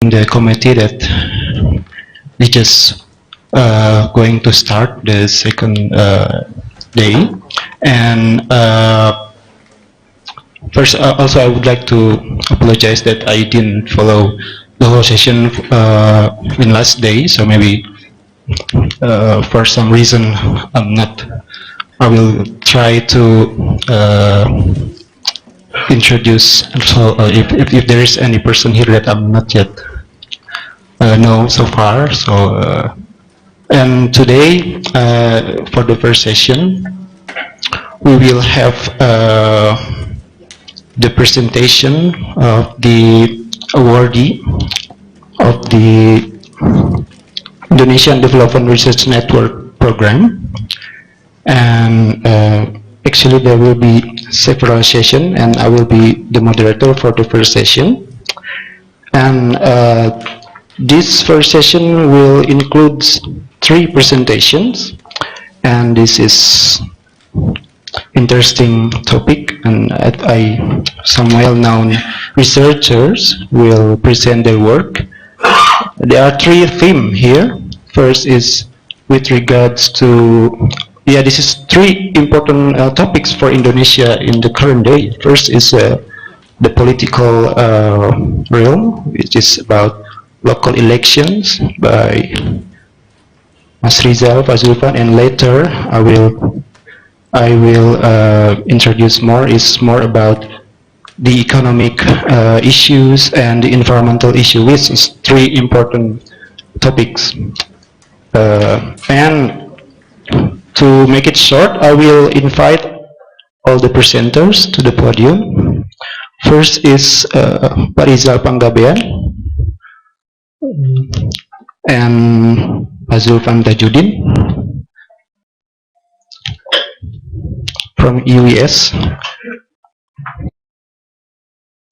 the committee that we just going to start the second day. And first, also I would like to apologize that I didn't follow the whole session in last day, so maybe for some reason I will try to introduce, so if there is any person here that I'm not yet know so far. So and today for the first session we will have the presentation of the awardee of the Indonesian Development Research Network program, and actually there will be several sessions, and I will be the moderator for the first session. And this first session will include 3 presentations, and this is interesting topic, and some well-known researchers will present their work. There are 3 themes here. First is with regards to, this is 3 important topics for Indonesia in the current day. First is the political realm, which is about local elections by Mas Rizal, Pak Zulfan, and later I will introduce more about the economic issues and the environmental issue, which is 3 important topics. And to make it short, I will invite all the presenters to the podium. First is Pak Rizal Panggabean and Pak Zulfan Tajudin from UES,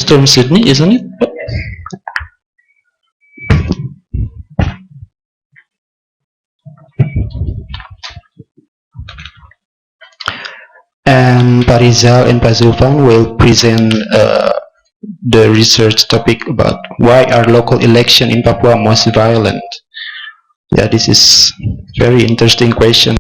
from Sydney, isn't it? And Pak Rizal and Pak Zulfan will present the research topic about why are local elections in Papua most violent. Yeah, this is very interesting question.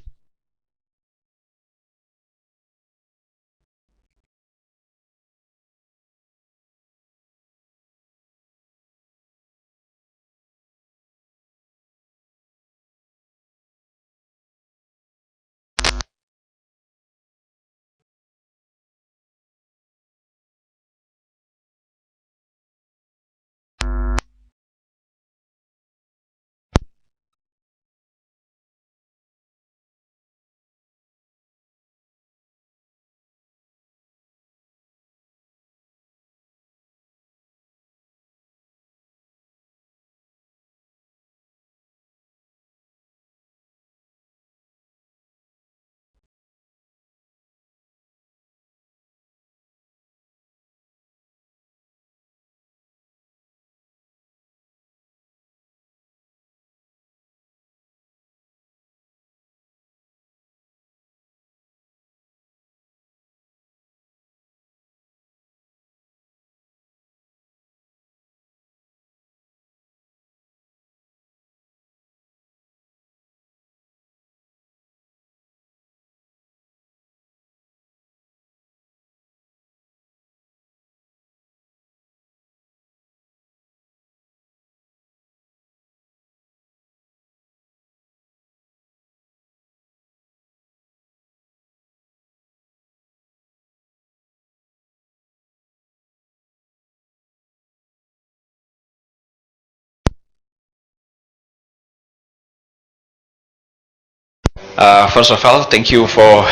First of all, thank you for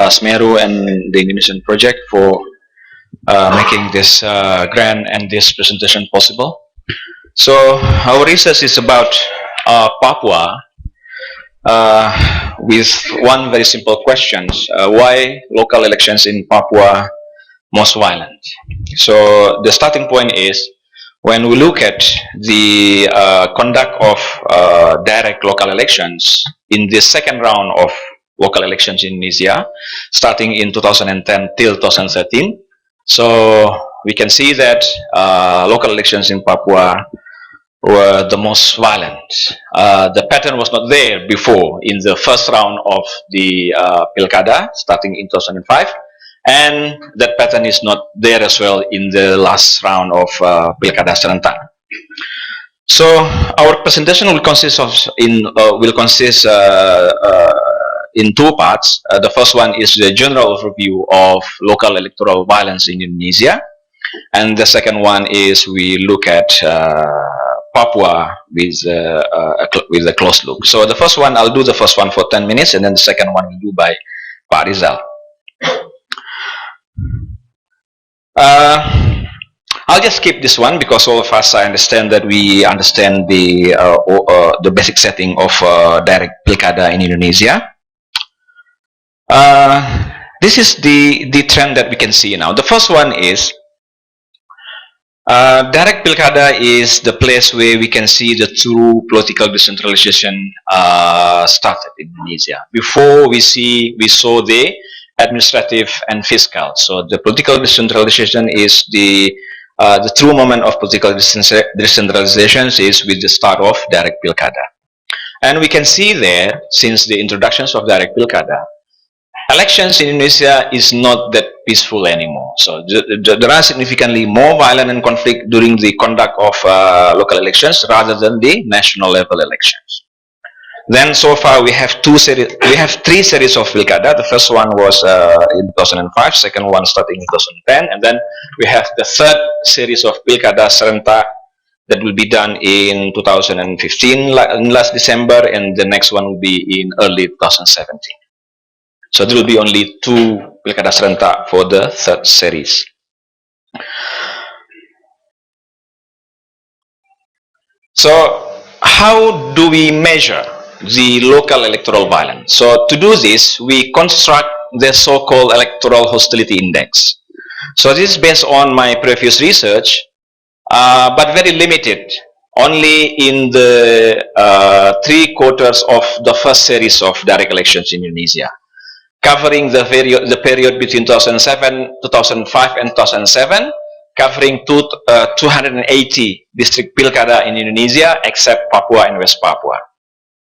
SMERU and the Indonesian Project for making this grant and this presentation possible. So our research is about Papua with one very simple question: why local elections in Papua most violent? So the starting point is when we look at the conduct of direct local elections in the second round of local elections in Indonesia, starting in 2010 till 2013. So we can see that local elections in Papua were the most violent. The pattern was not there before in the first round of the Pilkada starting in 2005, and that pattern is not there as well in the last round of Pilkada Serentak. So our presentation will consist in two parts. The first one is the general overview of local electoral violence in Indonesia, and the second one is we look at Papua with a close look. So the first one, I'll do the first one for 10 minutes, and then the second one will do by Pak Rizal. I'll just skip this one because all of us, I understand that we understand the basic setting of direct Pilkada in Indonesia. This is the trend that we can see now. The first one is direct Pilkada is the place where we can see the true political decentralization started in Indonesia. Before we saw the administrative and fiscal. So the political decentralization is the true moment of political decentralization is with the start of direct Pilkada. And we can see there, since the introductions of direct Pilkada, elections in Indonesia is not that peaceful anymore. So there are significantly more violence and conflict during the conduct of local elections rather than the national level elections. Then so far we have three series of Pilkada. The first one was in 2005, second one starting in 2010, and then we have the third series of Pilkada Serentak that will be done in 2015, last December, and the next one will be in early 2017. So there will be only 2 Pilkada Serentak for the third series. So how do we measure the local electoral violence? So to do this, we construct the so-called electoral hostility index. So this is based on my previous research, but very limited, only in the 3/4 of the first series of direct elections in Indonesia, covering the period between 2005 and 2007, covering 280 district Pilkada in Indonesia, except Papua and West Papua.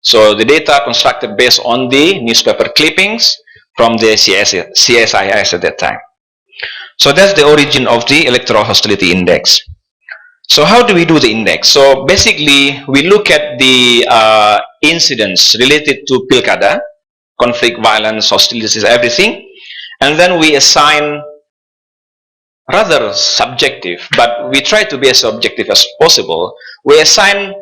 So the data constructed based on the newspaper clippings from the CSIS at that time. So that's the origin of the electoral hostility index. So how do we do the index? So basically, we look at the incidents related to Pilkada, conflict, violence, hostilities, everything, and then we assign rather subjective, but we try to be as objective as possible. We assign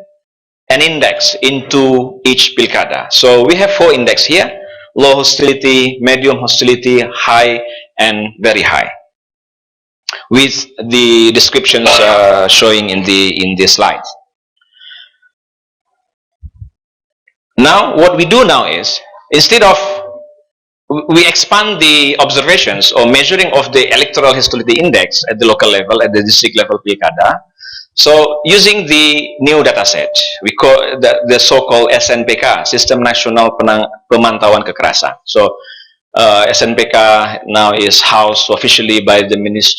an index into each Pilkada. So we have 4 index here: low hostility, medium hostility, high, and very high, with the descriptions showing in the slides. Now what we do now is, instead of we expand the observations or measuring of the electoral hostility index at the local level, at the district level Pilkada. So using the new data set, we call the so-called SNPK, Sistem Nasional Pemantauan Kekerasan. So SNPK now is housed officially by the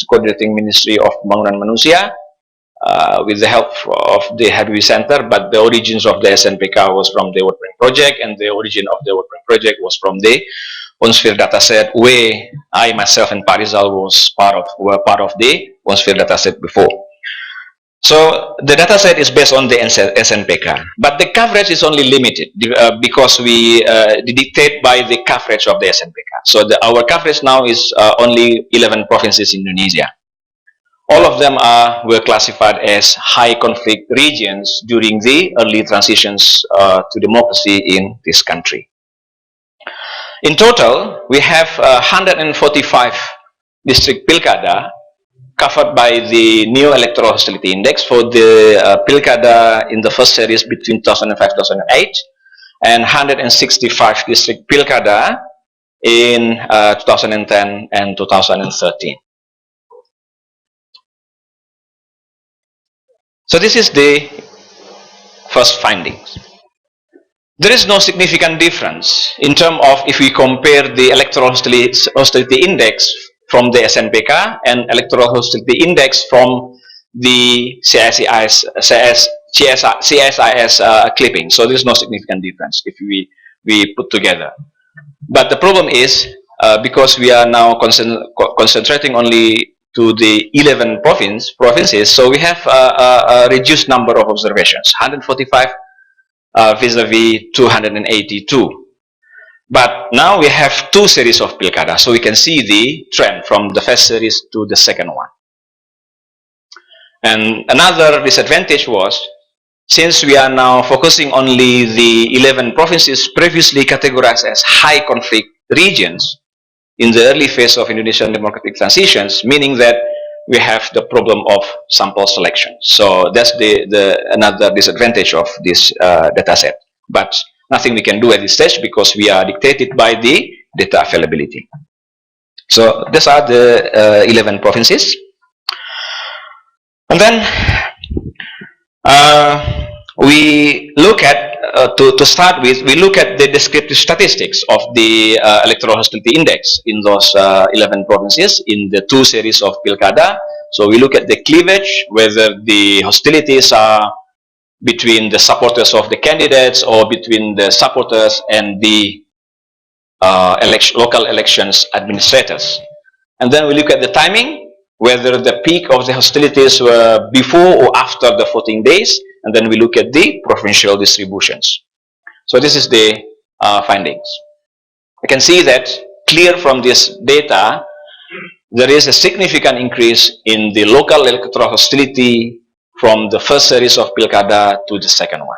Coordinating Ministry of Pembangunan Manusia, with the help of the Hadwi Center, but the origins of the SNPK was from the World Bank Project, and the origin of the World Bank Project was from the ONSPHERE dataset, where I myself and Pak Rizal were part of the ONSPHERE dataset before. So the dataset is based on the SNPK, but the coverage is only limited because we dictate by the coverage of the SNPK. So our coverage now is only 11 provinces in Indonesia. All of them were classified as high conflict regions during the early transitions to democracy in this country. In total, we have 145 district Pilkada covered by the new electoral hostility index for the Pilkada in the first series between 2005-2008, and 165 district Pilkada in 2010 and 2013. So this is the first findings. There is no significant difference in terms of if we compare the electoral hostility index from the SNPK and electoral hostility index from the CSIS clipping. So there's no significant difference if we put together. But the problem is, because we are now concentrating only to the 11 provinces, so we have a reduced number of observations, 145 vis-a-vis 282. But now we have two series of Pilkada, so we can see the trend from the first series to the second one. And another disadvantage was, since we are now focusing only the 11 provinces previously categorized as high conflict regions in the early phase of Indonesian democratic transitions, meaning that we have the problem of sample selection. So that's another disadvantage of this data set. But nothing we can do at this stage because we are dictated by the data availability. So these are the 11 provinces. And then we look at, to start with, we look at the descriptive statistics of the electoral hostility index in those 11 provinces in the two series of Pilkada. So we look at the cleavage, whether the hostilities are between the supporters of the candidates or between the supporters and the local elections administrators. And then we look at the timing, whether the peak of the hostilities were before or after the voting days, and then we look at the provincial distributions. So this is the findings. You can see that clear from this data, there is a significant increase in the local electoral hostility from the first series of Pilkada to the second one.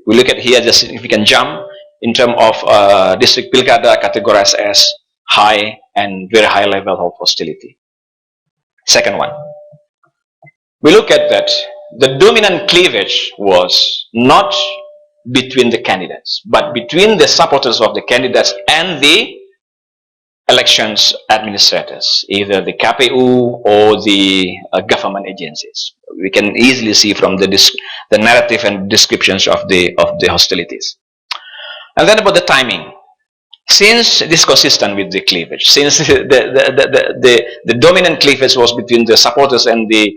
We look at here the significant jump in terms of district Pilkada categorized as high and very high level of hostility. Second one, we look at that the dominant cleavage was not between the candidates, but between the supporters of the candidates and the elections administrators, either the KPU or the government agencies. We can easily see from the narrative and descriptions of the hostilities. And then about the timing. Since this is consistent with the cleavage, since the dominant cleavage was between the supporters and the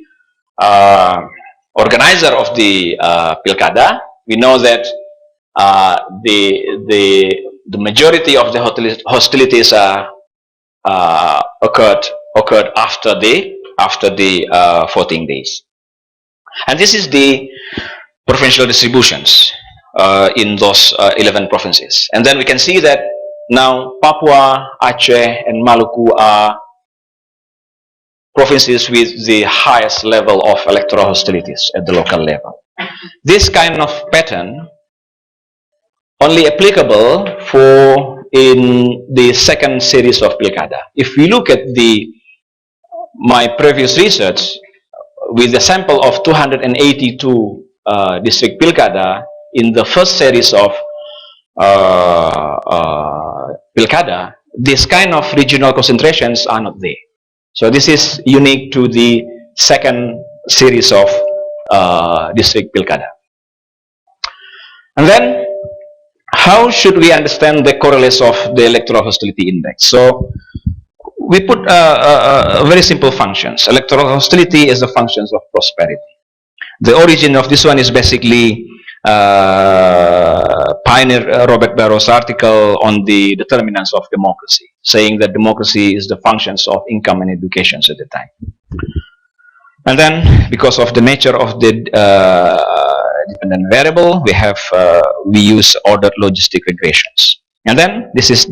organizer of the Pilkada, we know that the majority of the hostilities occurred after the voting days, and this is the provincial distributions in those 11 provinces. And then we can see that now Papua, Aceh, and Maluku are provinces with the highest level of electoral hostilities at the local level. This kind of pattern only applicable for in the second series of Pilkada. If we look at my previous research with the sample of 282 district Pilkada in the first series of Pilkada, this kind of regional concentrations are not there. So this is unique to the second series of district Pilkada. And then, how should we understand the correlates of the electoral hostility index? So we put very simple functions. Electoral hostility is the functions of prosperity. The origin of this one is basically pioneer Robert Barrow's article on the determinants of democracy, saying that democracy is the functions of income and education at the time. And then, because of the nature of the dependent variable, we use ordered logistic regressions. And then this is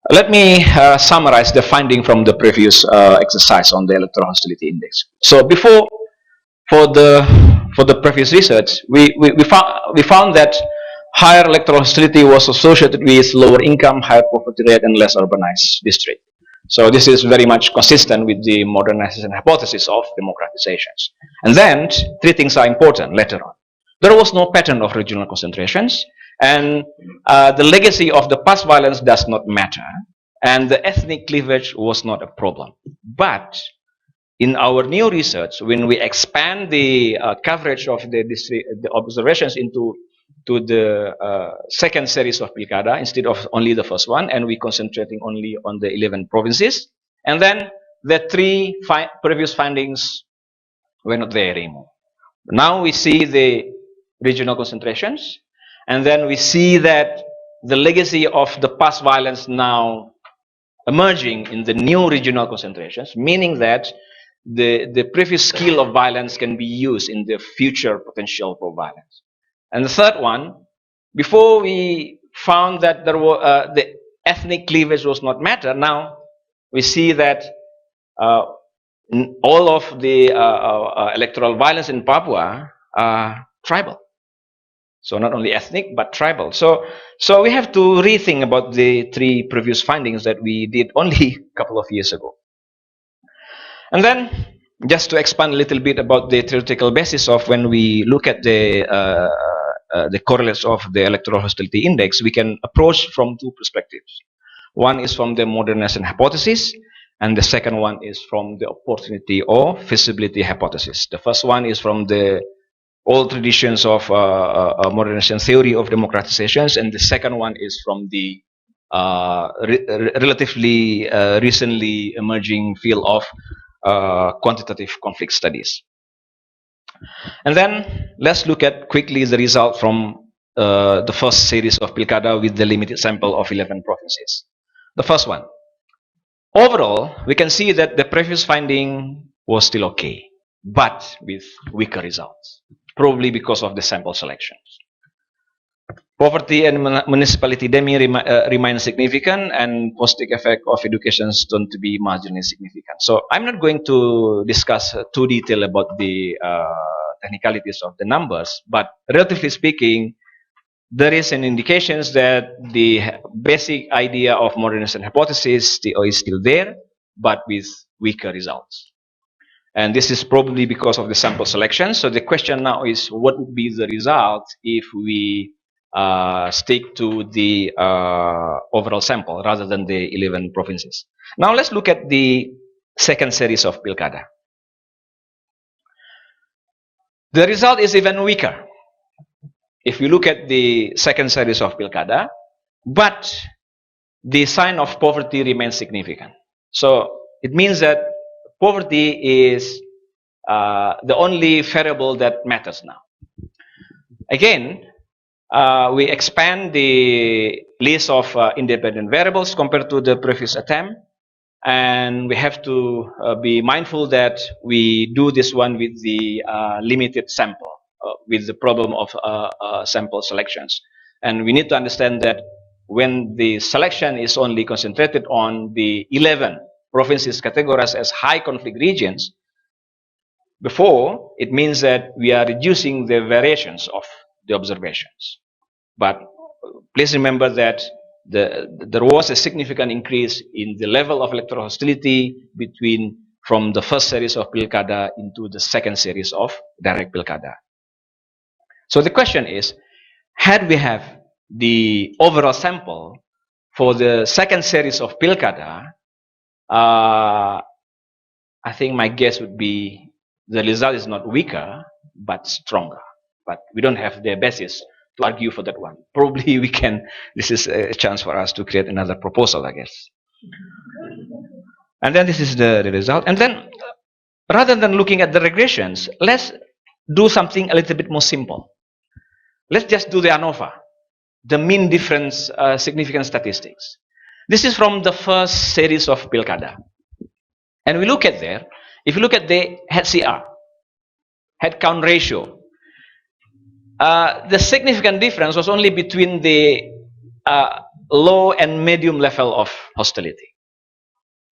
let me summarize the finding from the previous exercise on the electoral hostility index. So for the previous research, we found that higher electoral hostility was associated with lower income, higher poverty rate, and less urbanized district. So this is very much consistent with the modernization hypothesis of democratizations. And then, three things are important later on. There was no pattern of regional concentrations, and the legacy of the past violence does not matter, and the ethnic cleavage was not a problem. But in our new research, when we expand the coverage of the observations into the second series of Pilkada instead of only the first one, and we concentrating only on the 11 provinces, and then the three previous findings were not there anymore. Now we see the regional concentrations, and then we see that the legacy of the past violence now emerging in the new regional concentrations, meaning that the previous skill of violence can be used in the future potential for violence. And the third one, before we found that there were the ethnic cleavage was not matter, now we see that all of the electoral violence in Papua are tribal. So not only ethnic, but tribal. So we have to rethink about the three previous findings that we did only a couple of years ago. And then, just to expand a little bit about the theoretical basis of when we look at the correlates of the electoral hostility index, we can approach from two perspectives. One is from the modernization hypothesis, and the second one is from the opportunity or feasibility hypothesis. The first one is from the old traditions of modernization theory of democratizations, and the second one is from the relatively recently emerging field of quantitative conflict studies. And then let's look at quickly the result from the first series of Pilkada with the limited sample of 11 provinces. The first one. Overall, we can see that the previous finding was still okay, but with weaker results, probably because of the sample selections. Poverty and municipality demi remain significant, and positive effect of education tend to be marginally significant. So I'm not going to discuss too detail about the technicalities of the numbers, but relatively speaking, there is an indications that the basic idea of modernization hypothesis is still there, but with weaker results. And this is probably because of the sample selection. So the question now is, what would be the result if we stick to the overall sample rather than the 11 provinces? Now let's look at the second series of Pilkada. The result is even weaker if you look at the second series of Pilkada, but the sign of poverty remains significant. So it means that poverty is the only variable that matters now. Again, we expand the list of independent variables compared to the previous attempt, and we have to be mindful that we do this one with the limited sample, with the problem of sample selections. And we need to understand that when the selection is only concentrated on the 11 provinces categorized as high conflict regions, before, it means that we are reducing the variations of the observations. But please remember that there was a significant increase in the level of electoral hostility from the first series of Pilkada into the second series of direct Pilkada. So the question is, had we have the overall sample for the second series of Pilkada, I think my guess would be the result is not weaker, but stronger. But we don't have the basis to argue for that one. Probably we can, this is a chance for us to create another proposal, I guess. And then this is the result. And then, rather than looking at the regressions, let's do something a little bit more simple. Let's just do the ANOVA, the mean difference significant statistics. This is from the first series of Pilkada. And we look at there, if you look at the head CR, head count ratio, the significant difference was only between the low and medium level of hostility.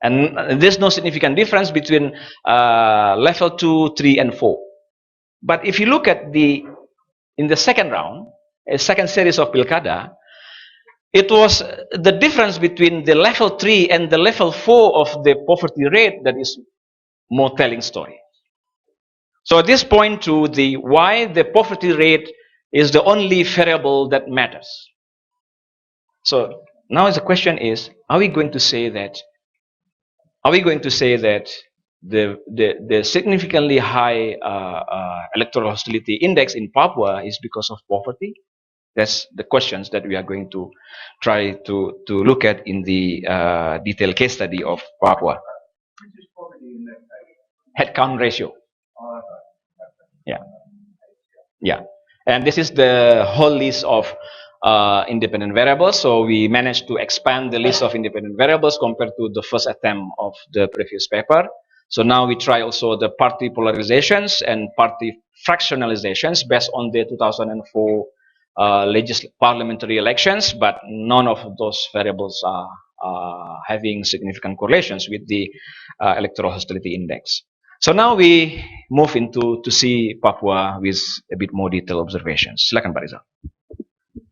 And there's no significant difference between level 2, 3, and 4. But if you look at in the second round, a second series of Pilkada, it was the difference between the level 3 and the level 4 of the poverty rate that is more telling story. So at this point to why the poverty rate is the only variable that matters. So now the question is, are we going to say that the significantly high electoral hostility index in Papua is because of poverty? That's the questions that we are going to try to look at in the detailed case study of Papua. headcount ratio. Yeah. Yeah. And this is the whole list of independent variables. So we managed to expand the list of independent variables compared to the first attempt of the previous paper. So now we try also the party polarizations and party fractionalizations based on the 2004 parliamentary elections, but none of those variables are having significant correlations with the electoral hostility index. So now we move into to see Papua with a bit more detailed observations. Silakan Pak Rizal.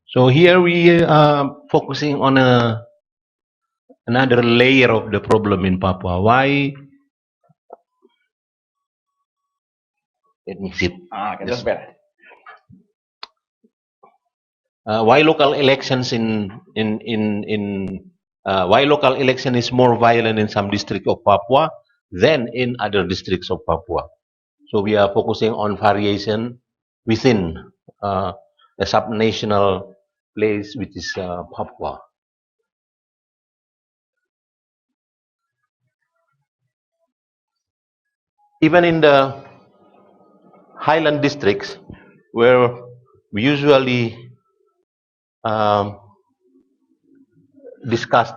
So here we are focusing on another layer of the problem in Papua. Why? Let me see. That's better. Why local elections why local election is more violent in some districts of Papua than in other districts of Papua? So we are focusing on variation within a subnational place, which is Papua. Even in the highland districts, where we usually discussed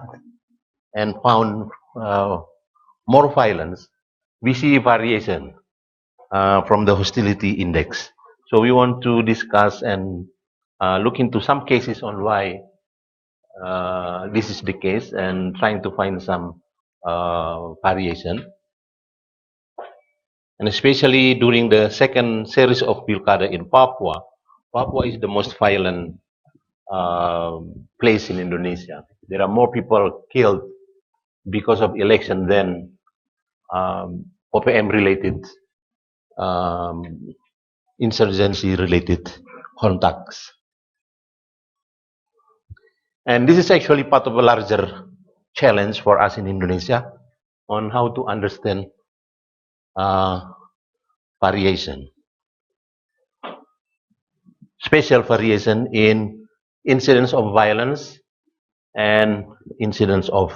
and found more violence, we see variation from the hostility index. So we want to discuss and look into some cases on why this is the case and trying to find some variation. And especially during the second series of Pilkada in Papua, Papua is the most violent place in Indonesia. There are more people killed because of election than OPM-related insurgency-related contacts. And this is actually part of a larger challenge for us in Indonesia on how to understand variation. Special variation in incidents of violence and incidents of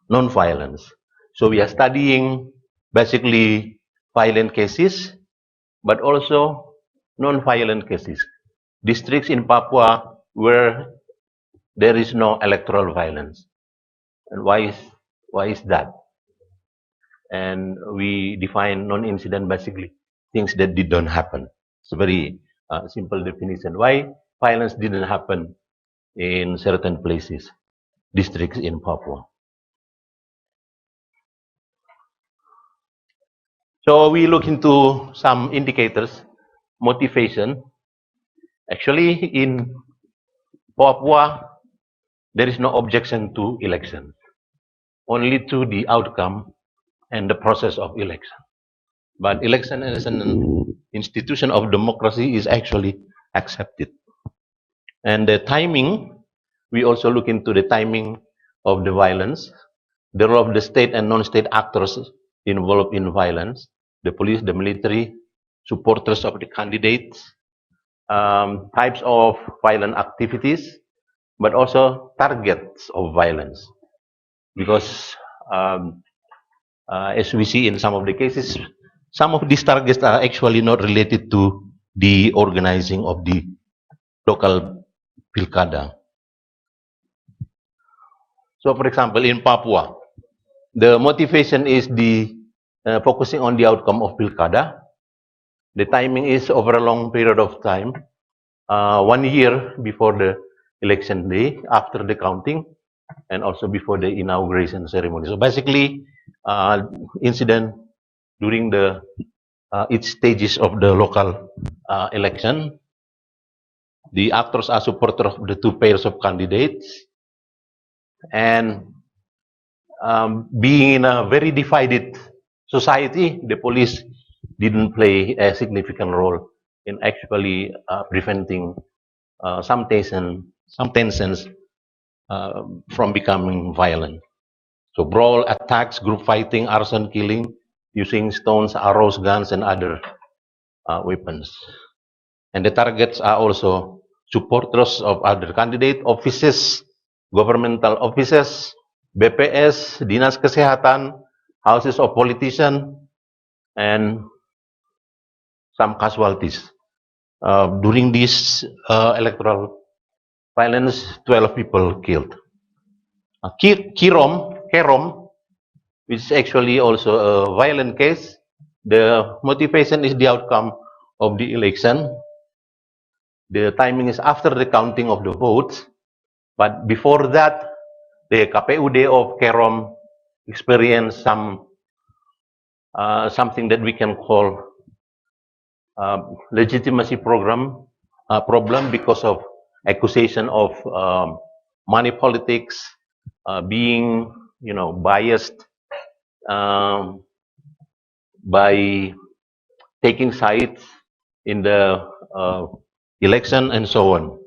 non-violence. So we are studying basically violent cases, but also non-violent cases. Districts in Papua where there is no electoral violence. And why is that? And we define non-incident basically things that didn't happen. It's a very simple definition. Why violence didn't happen in certain places, districts in Papua. So we look into some indicators, motivation. Actually, in Papua, there is no objection to election, only to the outcome and the process of election. But election as an institution of democracy is actually accepted. And the timing, we also look into the timing of the violence, the role of the state and non-state actors involved in violence, the police, the military, supporters of the candidates, types of violent activities, but also targets of violence. Because as we see in some of the cases, some of these targets are actually not related to the organizing of the local Pilkada. So for example, in Papua, the motivation is the focusing on the outcome of Pilkada. The timing is over a long period of time, 1 year before the election day, after the counting, and also before the inauguration ceremony. So basically, incident during the each stages of the local election. The actors are supporters of the two pairs of candidates, and being in a very divided society, the police didn't play a significant role in actually preventing some tensions from becoming violent. So brawl, attacks, group fighting, arson, killing, using stones, arrows, guns, and other weapons. And the targets are also supporters of other candidate offices, governmental offices, BPS, Dinas Kesehatan, houses of politicians, and some casualties. During this electoral violence, 12 people killed. Kerom, which is actually also a violent case. The motivation is the outcome of the election. The timing is after the counting of the votes, but before that, the KPUD of Kerom experienced something that we can call legitimacy problem because of accusation of money politics, being biased by taking sides in the election and so on.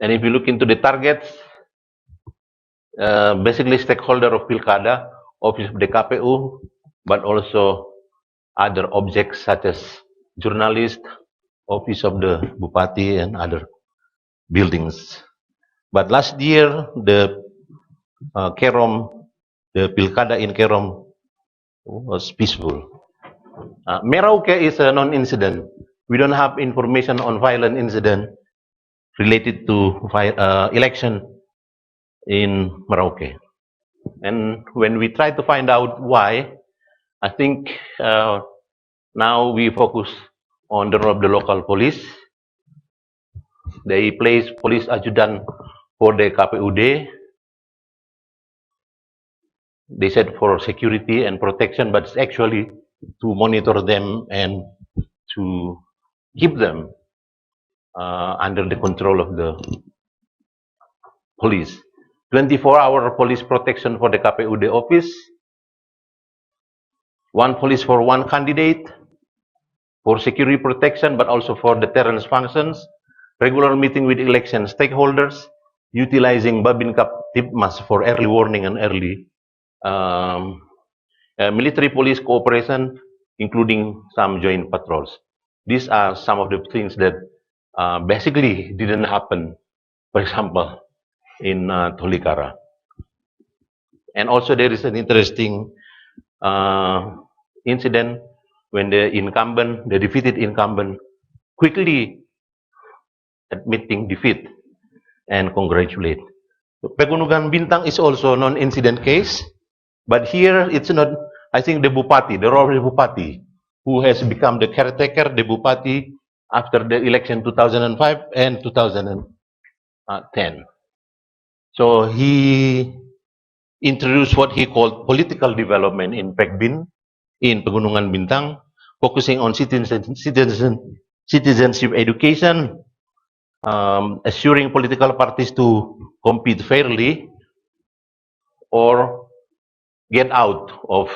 And if you look into the targets, basically stakeholder of Pilkada, office of the KPU, but also other objects such as journalists, office of the Bupati, and other buildings. But last year, the Pilkada in Kerom was peaceful. Merauke is a non-incident. We don't have information on violent incident related to election in Merauke. And when we try to find out why, I think now we focus on the role of the local police. They place police adjutant for the KPUD. They said for security and protection, but it's actually to monitor them and to keep them under the control of the police. 24-hour police protection for the KPUD office. One police for one candidate for security protection, but also for deterrence functions. Regular meeting with election stakeholders, utilizing Babinka Tipmas for early warning and early military police cooperation, including some joint patrols. These are some of the things that basically didn't happen, for example, in Tolikara. And also there is an interesting incident when the defeated incumbent quickly admitting defeat and congratulate. Pegunungan Bintang is also a non-incident case, but here it's not, I think the Bupati, the role of the Bupati, who has become the caretaker, the Bupati, after the election 2005 and 2010. So he introduced what he called political development in Pekbin, in Pegunungan Bintang, focusing on citizenship education, assuring political parties to compete fairly or get out of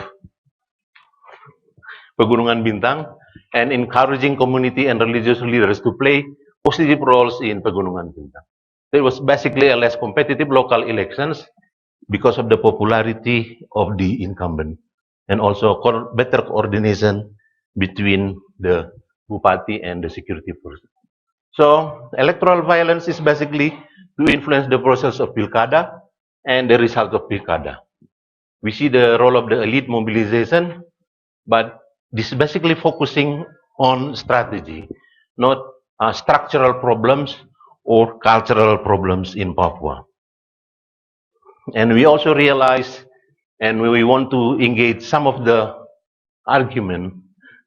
Pegunungan Bintang, and encouraging community and religious leaders to play positive roles in Pegunungan Bintang. It was basically a less competitive local elections because of the popularity of the incumbent, and also better coordination between the Bupati and the security force. So electoral violence is basically to influence the process of Pilkada and the result of Pilkada. We see the role of the elite mobilization, but this is basically focusing on strategy, not structural problems or cultural problems in Papua. And we also realize, and we want to engage some of the argument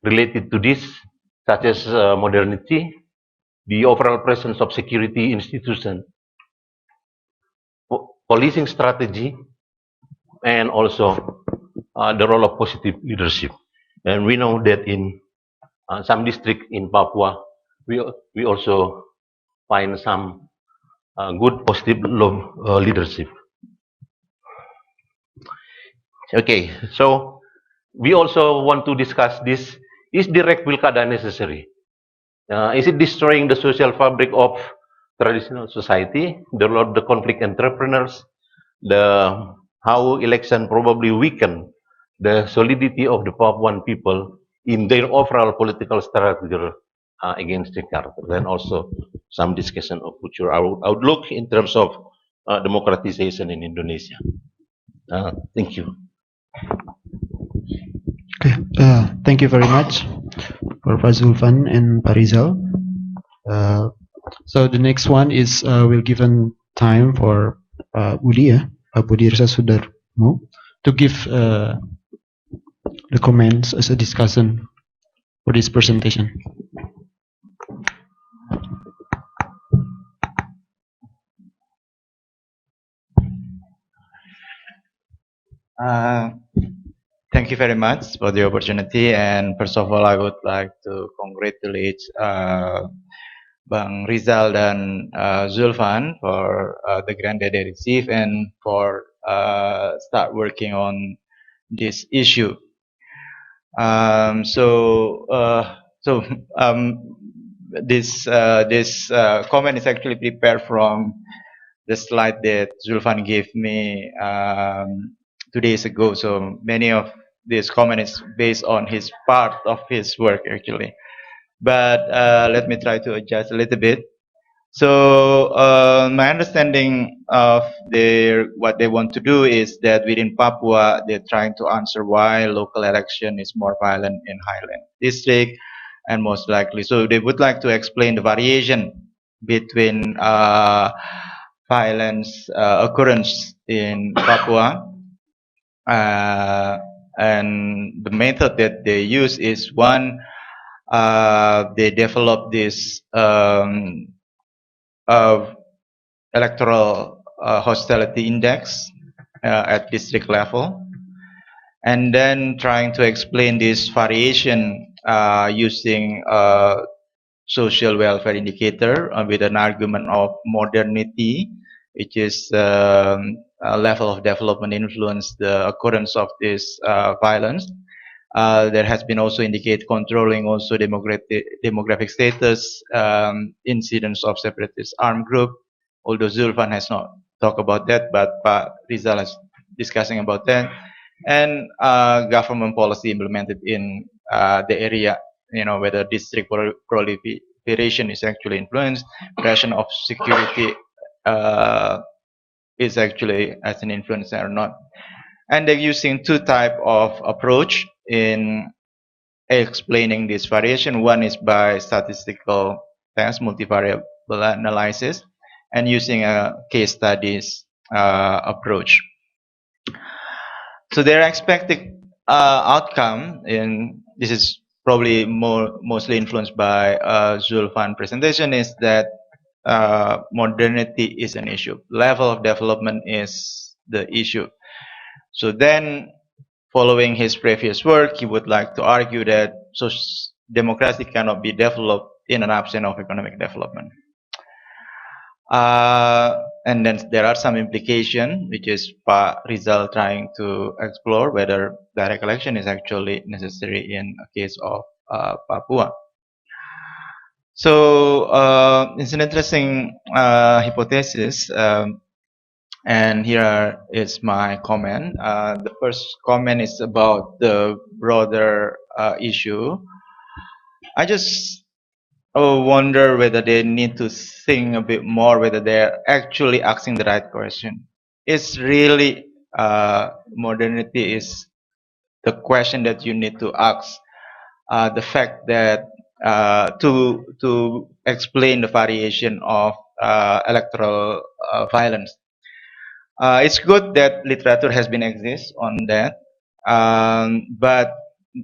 related to this, such as modernity, the overall presence of security institutions, policing strategy, and also the role of positive leadership. And we know that in some districts in Papua, we also find some good positive leadership. Okay, so we also want to discuss this. Is direct Pilkada necessary? Is it destroying the social fabric of traditional society, the role of the conflict entrepreneurs, how election probably weaken the solidity of the Papuan people in their overall political strategy against Jakarta, and also some discussion of future outlook in terms of democratization in Indonesia. Thank you. Okay, thank you very much for Pak Zulfan and Pak Rizal. So the next one is we'll given time for Budy, Pak Budy Resosudarmo, to give the comments as a discussion for this presentation. Thank you very much for the opportunity. And first of all, I would like to congratulate Bang Rizal dan Zulfan for the grant that they received and for start working on this issue. This comment is actually prepared from the slide that Zulfan gave me 2 days ago. So many of this comment is based on his part of his work actually. But let me try to adjust a little bit. So my understanding of what they want to do is that within Papua, they're trying to answer why local election is more violent in Highland district, and most likely, so they would like to explain the variation between violence occurrence in Papua, and the method that they use is one, they develop this electoral hostility index at district level, and then trying to explain this variation using social welfare indicator with an argument of modernity, which is a level of development influence the occurrence of this violence. There has been also indicate controlling also demographic status, incidence of separatist armed group, although Zulfan has not talked about that, but Pak Rizal is discussing about that, and government policy implemented in the area, whether district proliferation is actually influenced, question of security is actually as an influencer or not. And they're using two type of approach in explaining this variation. One is by statistical test, multivariable analysis, and using a case studies approach. So their expected outcome, and this is probably mostly influenced by Zulfan presentation, is that modernity is an issue. Level of development is the issue. So then, following his previous work, he would like to argue that democracy cannot be developed in an absence of economic development. And then there are some implication, which is Pak Rizal trying to explore whether direct election is actually necessary in a case of Papua. So it's an interesting hypothesis, and here is my comment. The first comment is about the broader issue. I just wonder whether they need to think a bit more whether they're actually asking the right question. Is really modernity is the question that you need to ask. The fact that to explain the variation of electoral violence. It's good that literature has been exist on that, but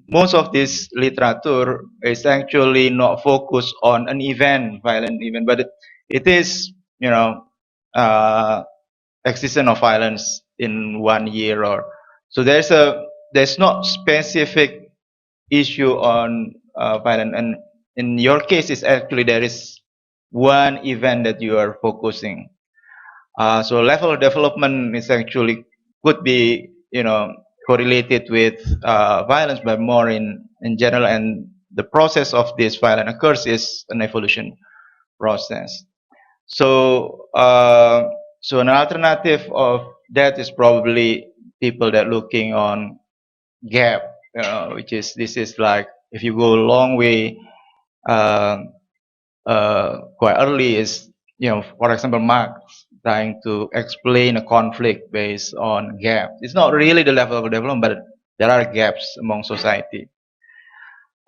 most of this literature is actually not focused on an event, violent event, but it is, existence of violence in 1 year, or so there's not specific issue on violence, and in your case, it's actually there is one event that you are focusing. So level of development is actually could be, correlated with violence, but more in general, and the process of this violence occurs is an evolution process. So so an alternative of that is probably people that looking on gap, which is this is like if you go a long way quite early is, for example, Marx trying to explain a conflict based on gaps. It's not really the level of development, but there are gaps among society.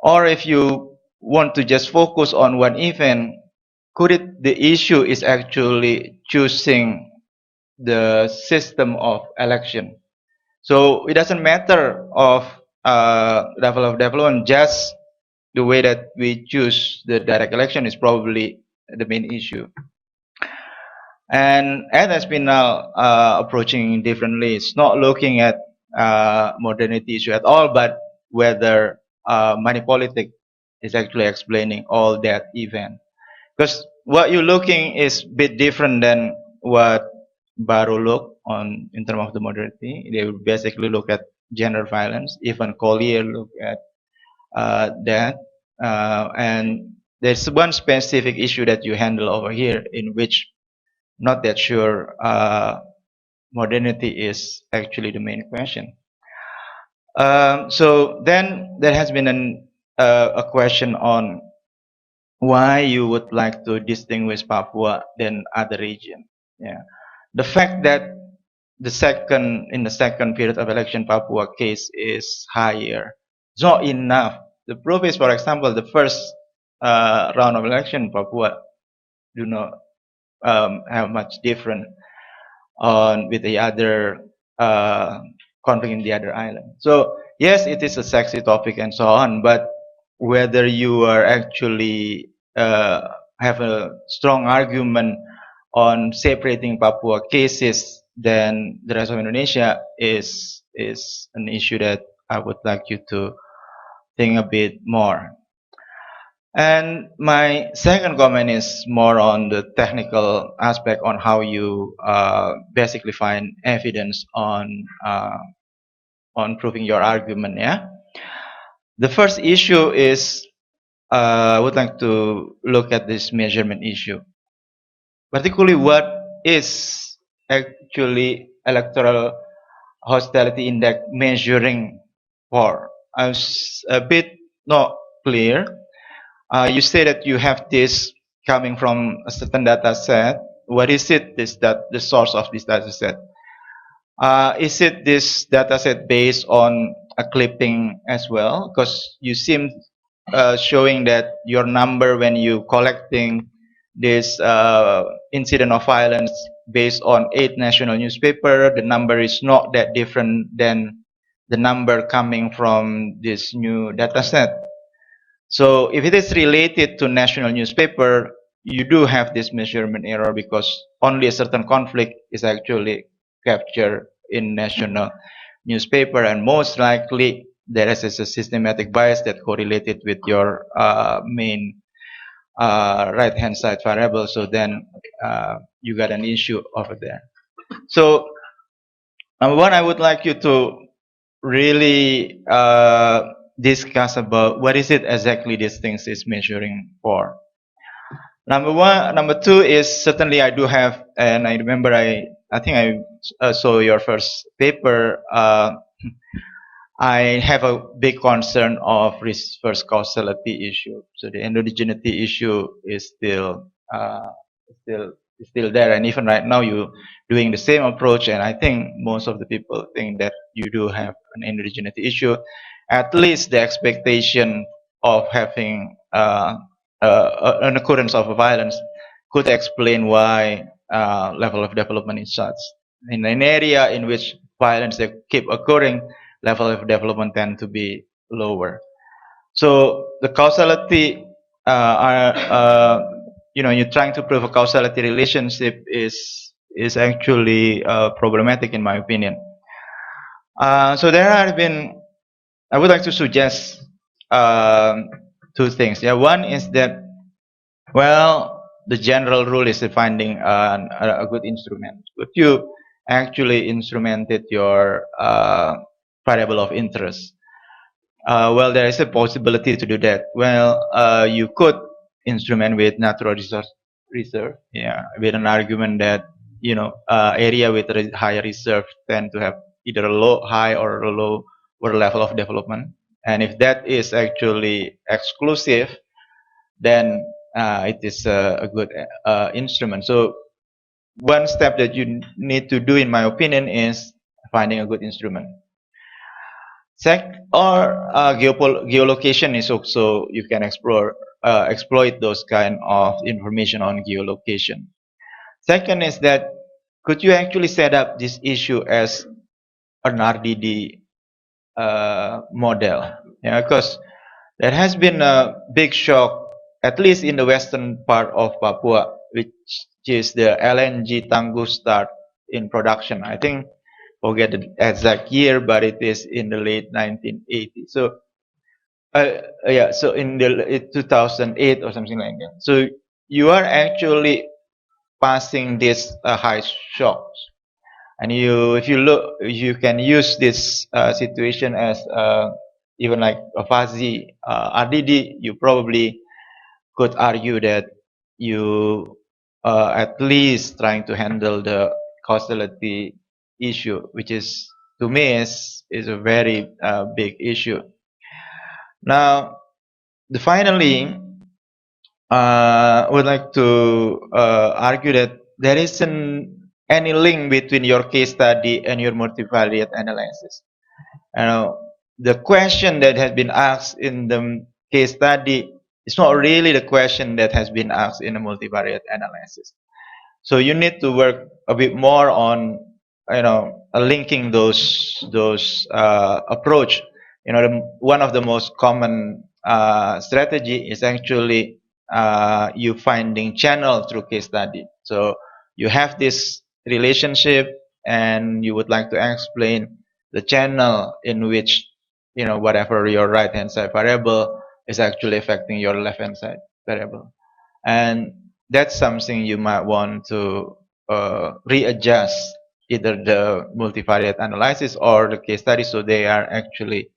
Or if you want to just focus on one event, the issue is actually choosing the system of election. So it doesn't matter of level of development, just the way that we choose the direct election is probably the main issue. And as has been now approaching differently, it's not looking at modernity issue at all, but whether money politics is actually explaining all that event. Because what you're looking is a bit different than what Baru look on in terms of the modernity. They will basically look at gender violence. Even Collier look at that. And there's one specific issue that you handle over here in which not that sure modernity is actually the main question. So then there has been a question on why you would like to distinguish Papua than other region. Yeah, the fact that in the second period of election Papua case is higher, it's not enough. The proof is, for example, the first round of election Papua do not have much different on with the other conflict in the other island. So yes, it is a sexy topic and so on, but whether you are actually have a strong argument on separating Papua cases than the rest of Indonesia is an issue that I would like you to think a bit more. And my second comment is more on the technical aspect on how you basically find evidence on proving your argument. Yeah. The first issue is I would like to look at this measurement issue, particularly what is actually electoral hostility index measuring for. I was a bit not clear. You say that you have this coming from a certain data set. What is it? The source of this data set? Is it this data set based on a clipping as well? Because you seem showing that your number when you collecting this incident of violence based on 8 national newspaper, the number is not that different than the number coming from this new data set. So if it is related to national newspaper, you do have this measurement error because only a certain conflict is actually captured in national newspaper, and most likely there is a systematic bias that correlated with your main right hand side variable. So then you got an issue over there. So number one, I would like you to really discuss about what is it exactly these things is measuring for. Number two is certainly I do have, and I remember I think I saw your first paper. I have a big concern of reverse causality issue. So the endogeneity issue is still there, and even right now you doing the same approach, and I think most of the people think that you do have an endogeneity issue. At least the expectation of having an occurrence of violence could explain why level of development is such. In an area in which violence keep occurring, level of development tend to be lower. So the causality you're trying to prove a causality relationship is actually problematic in my opinion. So there have been, I would like to suggest two things. Yeah, one is that, well, the general rule is finding a good instrument. But you actually instrumented your variable of interest. Well, there is a possibility to do that. Well, you could instrument with natural resource reserve, yeah, with an argument that area with higher reserve tend to have either a high or a low level of development. And if that is actually exclusive, then it is a good instrument. So one step that you need to do, in my opinion, is finding a good instrument. Geolocation is also, you can exploit those kind of information on geolocation. Second is that, could you actually set up this issue as an RDD model? Because there has been a big shock, at least in the western part of Papua, which is the LNG Tangguh start in production. I think, forget the exact year, but it is in the late 1980s. So, so in the 2008 or something like that. So you are actually passing this high shocks, and if you look, you can use this situation as even like a fuzzy RDD. You probably could argue that you at least trying to handle the causality issue, which is, to me, is a very big issue. Now, finally, I would like to argue that there isn't any link between your case study and your multivariate analysis. The question that has been asked in the case study is not really the question that has been asked in the multivariate analysis. So you need to work a bit more on, linking those approach. One of the most common strategy is actually you finding channel through case study. So you have this relationship, and you would like to explain the channel in which, whatever your right hand side variable is actually affecting your left hand side variable, and that's something you might want to readjust either the multivariate analysis or the case study, so they are actually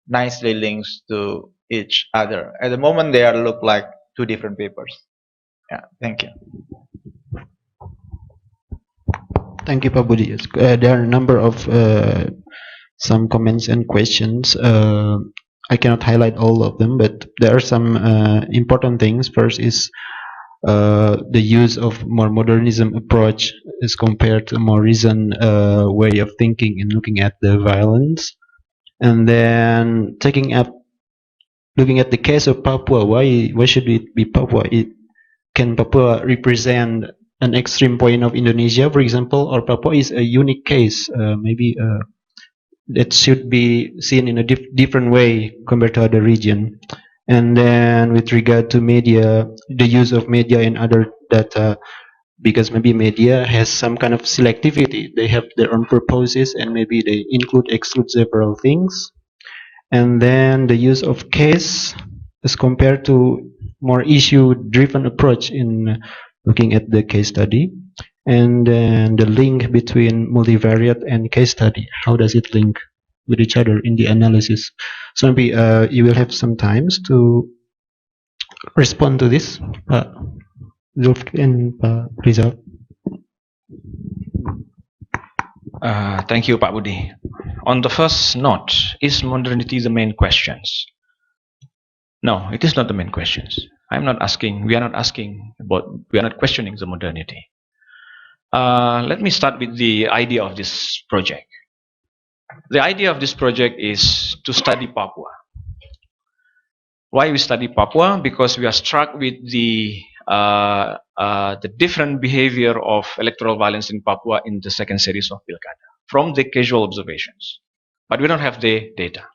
nicely linked to each other. At the moment, they are look like two different papers. Yeah, thank you. Thank you, Pak Budy. Yes, there are a number of some comments and questions. I cannot highlight all of them, but there are some important things. First is the use of more modernism approach as compared to a more reasoned way of thinking and looking at the violence. And then looking at the case of Papua, why should it be Papua? Can Papua represent an extreme point of Indonesia, for example, or Papua is a unique case? Maybe that should be seen in a different way compared to other region. And then with regard to media, the use of media and other data, because maybe media has some kind of selectivity. They have their own purposes, and maybe they exclude several things. And then the use of case as compared to more issue-driven approach in looking at the case study. And then the link between multivariate and case study. How does it link with each other in the analysis? So maybe you will have some times to respond to this, Pak Zulfi and Pak Rizal. Thank you, Pak Budy. On the first note, is modernity the main questions? No, it is not the main questions. We are not questioning the modernity. Let me start with the idea of this project. The idea of this project is to study Papua. Why we study Papua? Because we are struck with the different behavior of electoral violence in Papua in the second series of Pilkada from the casual observations. But we don't have the data.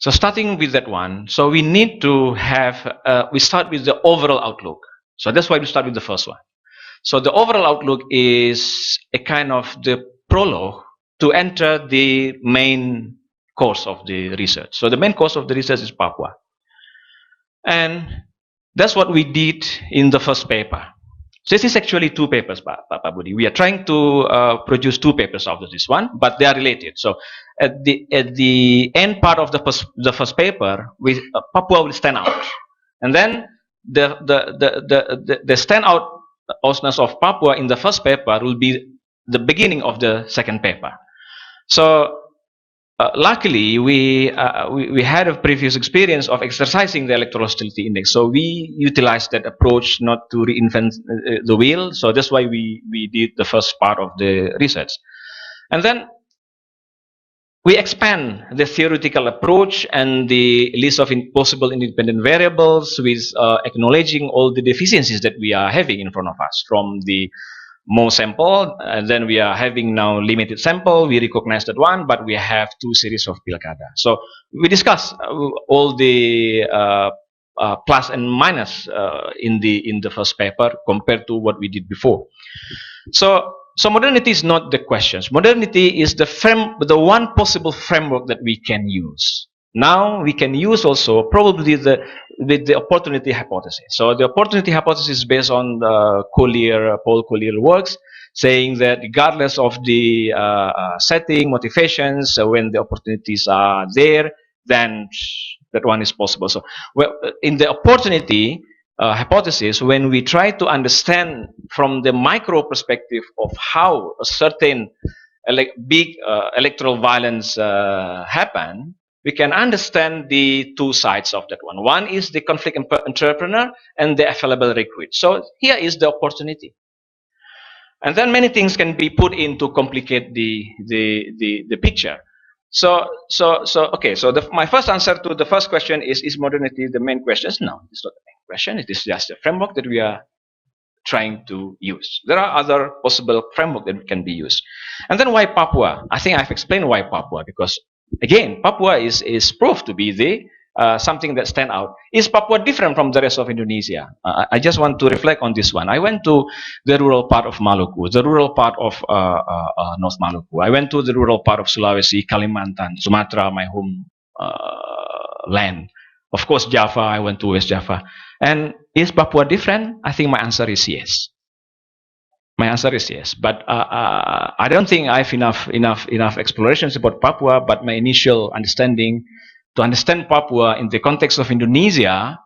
So starting with that one, so we need to have, we start with the overall outlook. So that's why we start with the first one. So the overall outlook is a kind of the prologue to enter the main course of the research. So the main course of the research is Papua. And that's what we did in the first paper. So this is actually two papers, Pak Budy. We are trying to produce two papers out of this one, but they are related. So at the end part of the first paper, Papua will stand out, and then the standoutness of Papua in the first paper will be the beginning of the second paper. So luckily, we had a previous experience of exercising the electoral hostility index, so we utilized that approach not to reinvent the wheel. So that's why we did the first part of the research, and then we expand the theoretical approach and the list of possible independent variables with acknowledging all the deficiencies that we are having in front of us from the more sample, and then we are having now limited sample. We recognize that one, but we have 2 series of pilkada. So we discuss all the plus and minus in the first paper compared to what we did before. So modernity is not the questions. Modernity is the one possible framework that we can use. Now we can use also probably the opportunity hypothesis. So the opportunity hypothesis is based on the Paul Collier works, saying that regardless of the setting, motivations, when the opportunities are there, then that one is possible. So well, in the opportunity hypothesis, when we try to understand from the micro perspective of how a certain big electoral violence happen, we can understand the 2 sides of that one. One is the conflict entrepreneur and the available recruit. So here is the opportunity. And then many things can be put in to complicate the picture. So my first answer to the first question is modernity the main question? No, it's not the main question. It is just a framework that we are trying to use. There are other possible framework that can be used. And then why Papua? I think I've explained why Papua, because again, Papua is proved to be the something that stand out. Is Papua different from the rest of Indonesia? I just want to reflect on this one. I went to the rural part of Maluku, the rural part of North Maluku. I went to the rural part of Sulawesi, Kalimantan, Sumatra, my home land. Of course, Java, I went to West Java. And is Papua different? I think my answer is yes. My answer is yes. But I don't think I have enough explorations about Papua, but my initial understanding, to understand Papua in the context of Indonesia,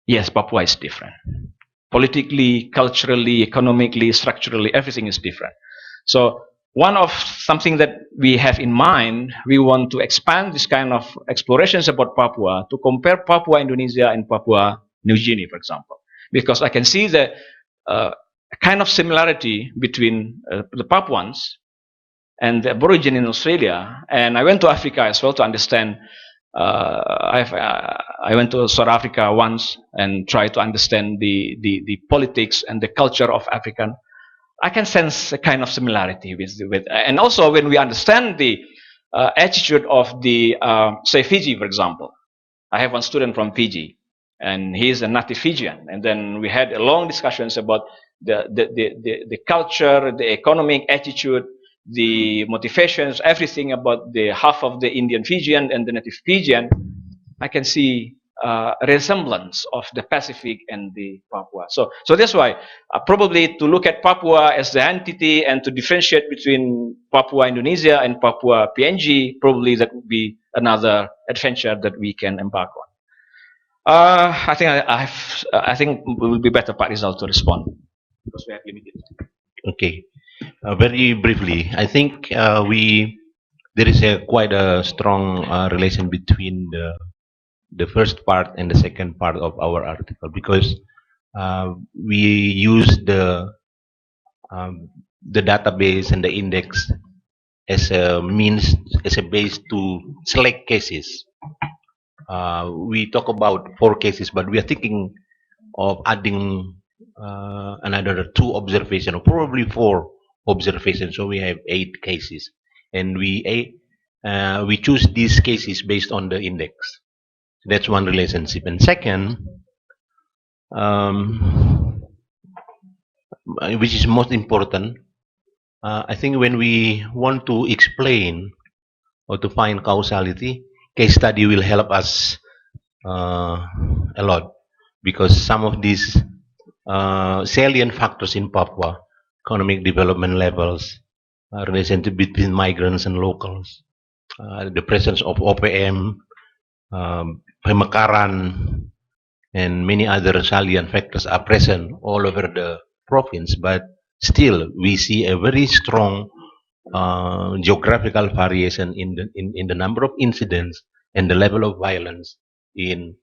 yes, Papua is different. Politically, culturally, economically, structurally, everything is different. So one of something that we have in mind, we want to expand this kind of explorations about Papua to compare Papua Indonesia and Papua New Guinea, for example, because I can see the kind of similarity between the Papuans and the Aborigine in Australia. And I went to Africa as well to understand. I went to South Africa once and tried to understand the politics and the culture of African. I can sense a kind of similarity with and also when we understand the attitude of the say Fiji, for example. I have one student from Fiji, and he's a native Fijian, and then we had long discussions about the culture, the economic attitude, the motivations, everything about the half of the Indian Fijian and the native Fijian. I can see a resemblance of the Pacific and the Papua. So that's why probably to look at Papua as the entity and to differentiate between Papua Indonesia and Papua PNG, probably that would be another adventure that we can embark on. I think it will be better Pak Rizal to respond because we have limited time. Okay, very briefly, I think there is quite a strong relation between the first part and the second part of our article, because we use the database and the index as a means, as a base to select cases. We talk about 4 cases, but we are thinking of adding another 2 observations, or probably 4 observations. So we have 8 cases, and we choose these cases based on the index. That's one relationship. And second, which is most important, I think when we want to explain or to find causality, case study will help us a lot, because some of these salient factors in Papua, economic development levels, relationship between migrants and locals, the presence of OPM, pemekaran, and many other salient factors are present all over the province, but still we see a very strong geographical variation in the number of incidents and the level of violence in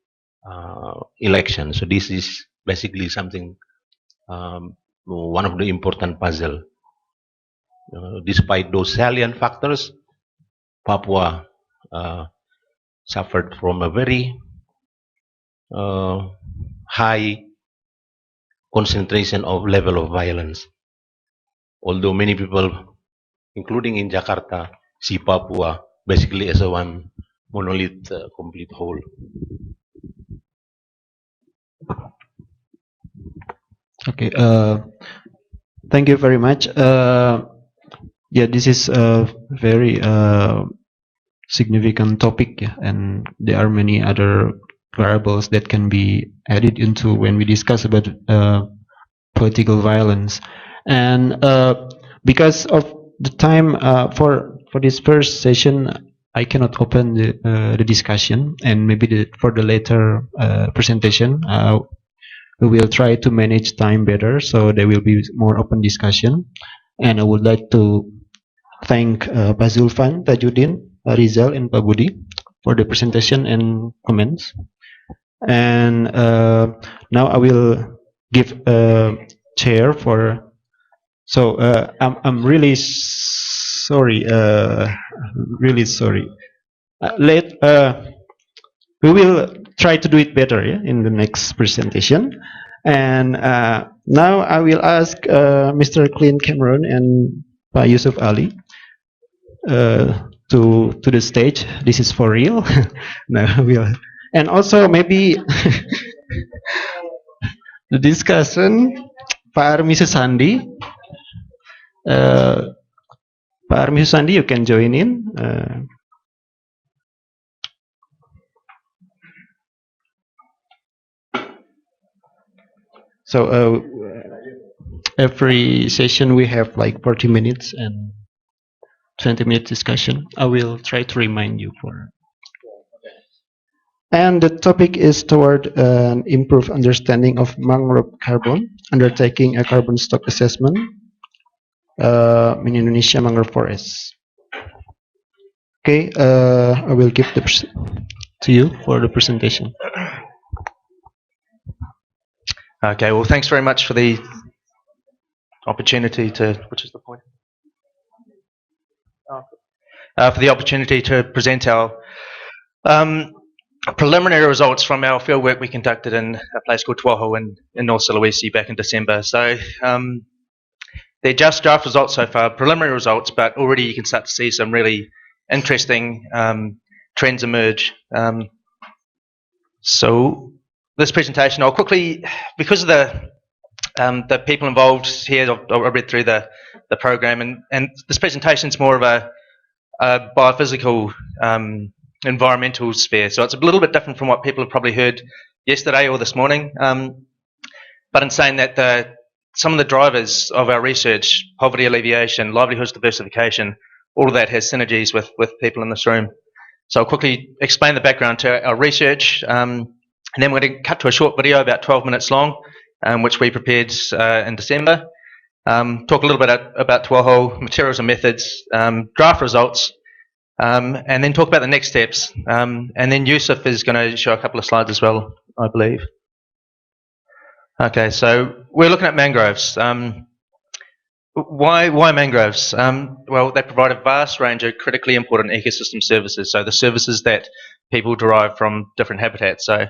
elections. So this is basically something, one of the important puzzle. Despite those salient factors, Papua suffered from a very high concentration of level of violence. Although many people, including in Jakarta, see Papua basically as a one monolith, complete whole. Okay. Thank you very much. Yeah, this is a very significant topic, yeah, and there are many other variables that can be added into when we discuss about political violence. And because of the time for this first session, I cannot open the discussion, and maybe for the later presentation, we will try to manage time better, so there will be more open discussion. And I would like to thank Pak Zulfan, Tajuddin, Pak Rizal, and Pak Budy for the presentation and comments. And now I will give chair for. So I'm really sorry. Really sorry. We will try to do it better, yeah, in the next presentation. And now I will ask Mr. Clint Cameron and Pak Yusuf Ali to the stage. This is for real. No, and also maybe the discussion, Pak Armi Susandi. Pak Armi Susandi, you can join in. So every session we have like 40 minutes and 20-minute discussion. I will try to remind you for. And the topic is toward an improved understanding of mangrove carbon, undertaking a carbon stock assessment in Indonesia mangrove forests. Okay, I will give to you for the presentation. Okay, well, thanks very much for the opportunity to, which is the point? For the opportunity to present our preliminary results from our fieldwork we conducted in a place called Tiwoho in North Sulawesi back in December. So they're just draft results so far, preliminary results, but already you can start to see some really interesting trends emerge. So this presentation, I'll quickly, because of the people involved here, I'll read through the program, and this presentation is more of a biophysical environmental sphere. So it's a little bit different from what people have probably heard yesterday or this morning. But in saying that, some of the drivers of our research, poverty alleviation, livelihoods diversification, all of that has synergies with people in this room. So I'll quickly explain the background to our research, and then we're going to cut to a short video about 12 minutes long, which we prepared in December. Talk a little bit about Tiwoho, materials and methods, draft results, and then talk about the next steps. And then Yusuf is going to show a couple of slides as well, I believe. Okay, so we're looking at mangroves. Why mangroves? Well, they provide a vast range of critically important ecosystem services, so the services that people derive from different habitats. So,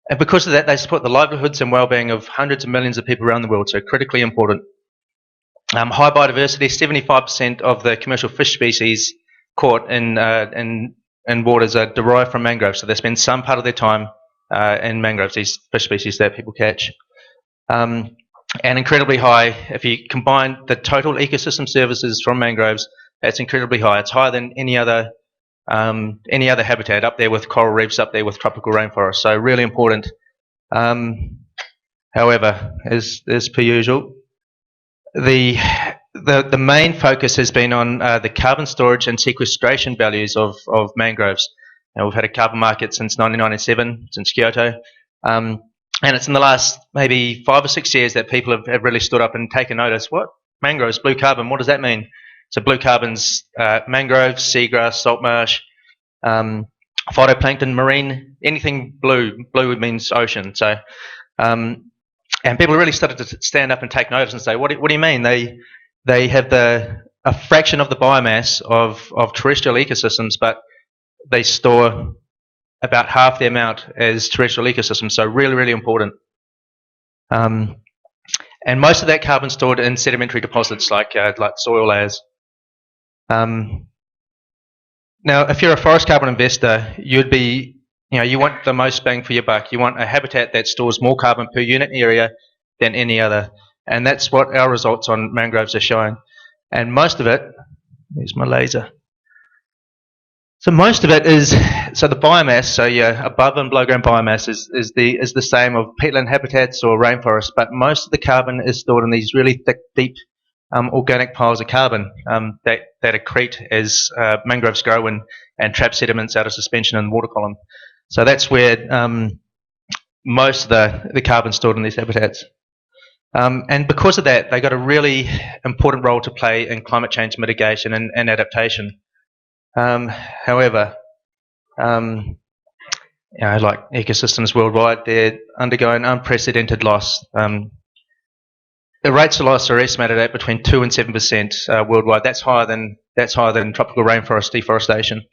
and because of that, they support the livelihoods and well-being of hundreds of millions of people around the world, so critically important. High biodiversity, 75% of the commercial fish species caught in waters are derived from mangroves, so they spend some part of their time in mangroves, these fish species that people catch. And incredibly high, if you combine the total ecosystem services from mangroves, that's incredibly high. It's higher than any other habitat, up there with coral reefs, up there with tropical rainforests. So really important. However, as per usual, the main focus has been on the carbon storage and sequestration values of mangroves. Now, we've had a carbon market since 1997, since Kyoto. And it's in the last maybe 5 or 6 years that people have really stood up and taken notice. What? Mangroves, blue carbon, what does that mean? So blue carbon's mangroves, seagrass, salt marsh, phytoplankton, marine, anything blue. Blue means ocean. So, and people really started to stand up and take notice and say, what do you mean? They have a fraction of the biomass of terrestrial ecosystems, but they store about half the amount as terrestrial ecosystems. So really, really important. And most of that carbon stored in sedimentary deposits like soil layers. Now, if you're a forest carbon investor, you want the most bang for your buck. You want a habitat that stores more carbon per unit area than any other. And that's what our results on mangroves are showing. And most of it, here's my laser. So most of it is, so the biomass, so your above and below ground biomass is the same of peatland habitats or rainforests, but most of the carbon is stored in these really thick, deep organic piles of carbon that accrete as mangroves grow and trap sediments out of suspension in the water column. So that's where most of the carbon stored in these habitats. And because of that, they got a really important role to play in climate change mitigation and adaptation. However, like ecosystems worldwide, they're undergoing unprecedented loss. The rates of loss are estimated at between 2 and 7% worldwide. That's higher than tropical rainforest deforestation.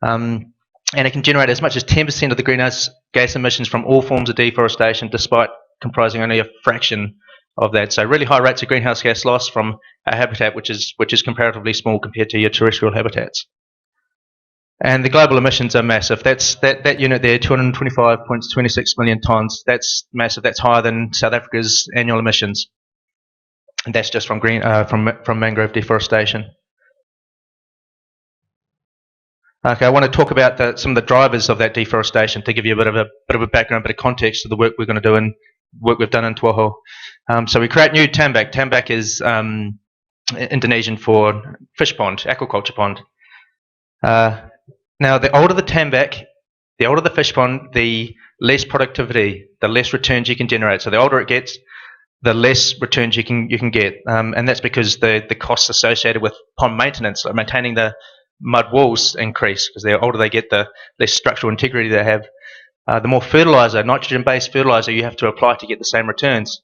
And it can generate as much as 10% of the greenhouse gas emissions from all forms of deforestation, despite comprising only a fraction of that. So really high rates of greenhouse gas loss from a habitat which is comparatively small compared to your terrestrial habitats. And the global emissions are massive. That unit there, 225.26 million tonnes. That's massive. That's higher than South Africa's annual emissions. And that's just from from mangrove deforestation. Okay, I want to talk about some of the drivers of that deforestation to give you a bit of a background, a bit of context to the work we're going to do and work we've done in Tiwoho. So we create new tambak. Tambak is Indonesian for fish pond, aquaculture pond. Now, the older the tambak, the older the fish pond, the less productivity, the less returns you can generate. So the older it gets, the less returns you can get, and that's because the costs associated with pond maintenance, like maintaining the mud walls, increase because the older they get, the less structural integrity they have. The more fertilizer, nitrogen-based fertilizer, you have to apply to get the same returns,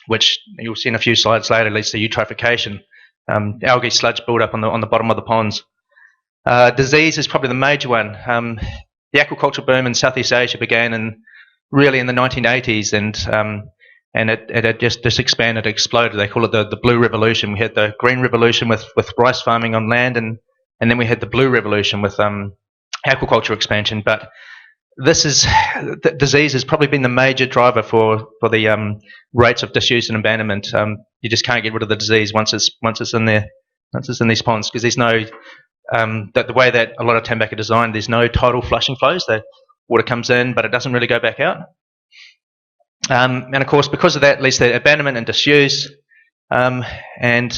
which you'll see in a few slides later leads to eutrophication. Algae sludge build up on the bottom of the ponds. Disease is probably the major one. The aquaculture boom in Southeast Asia began really in the 1980s, and it had just expanded, exploded. They call it the blue revolution. We had the green revolution with rice farming on land, and then we had the blue revolution with aquaculture expansion. But disease has probably been the major driver for the rates of disuse and abandonment. You just can't get rid of the disease once it's in there, once it's in these ponds, because there's no the way that a lot of tambak are designed, there's no tidal flushing flows. The water comes in, but it doesn't really go back out. And of course, because of that, leads to abandonment and disuse, and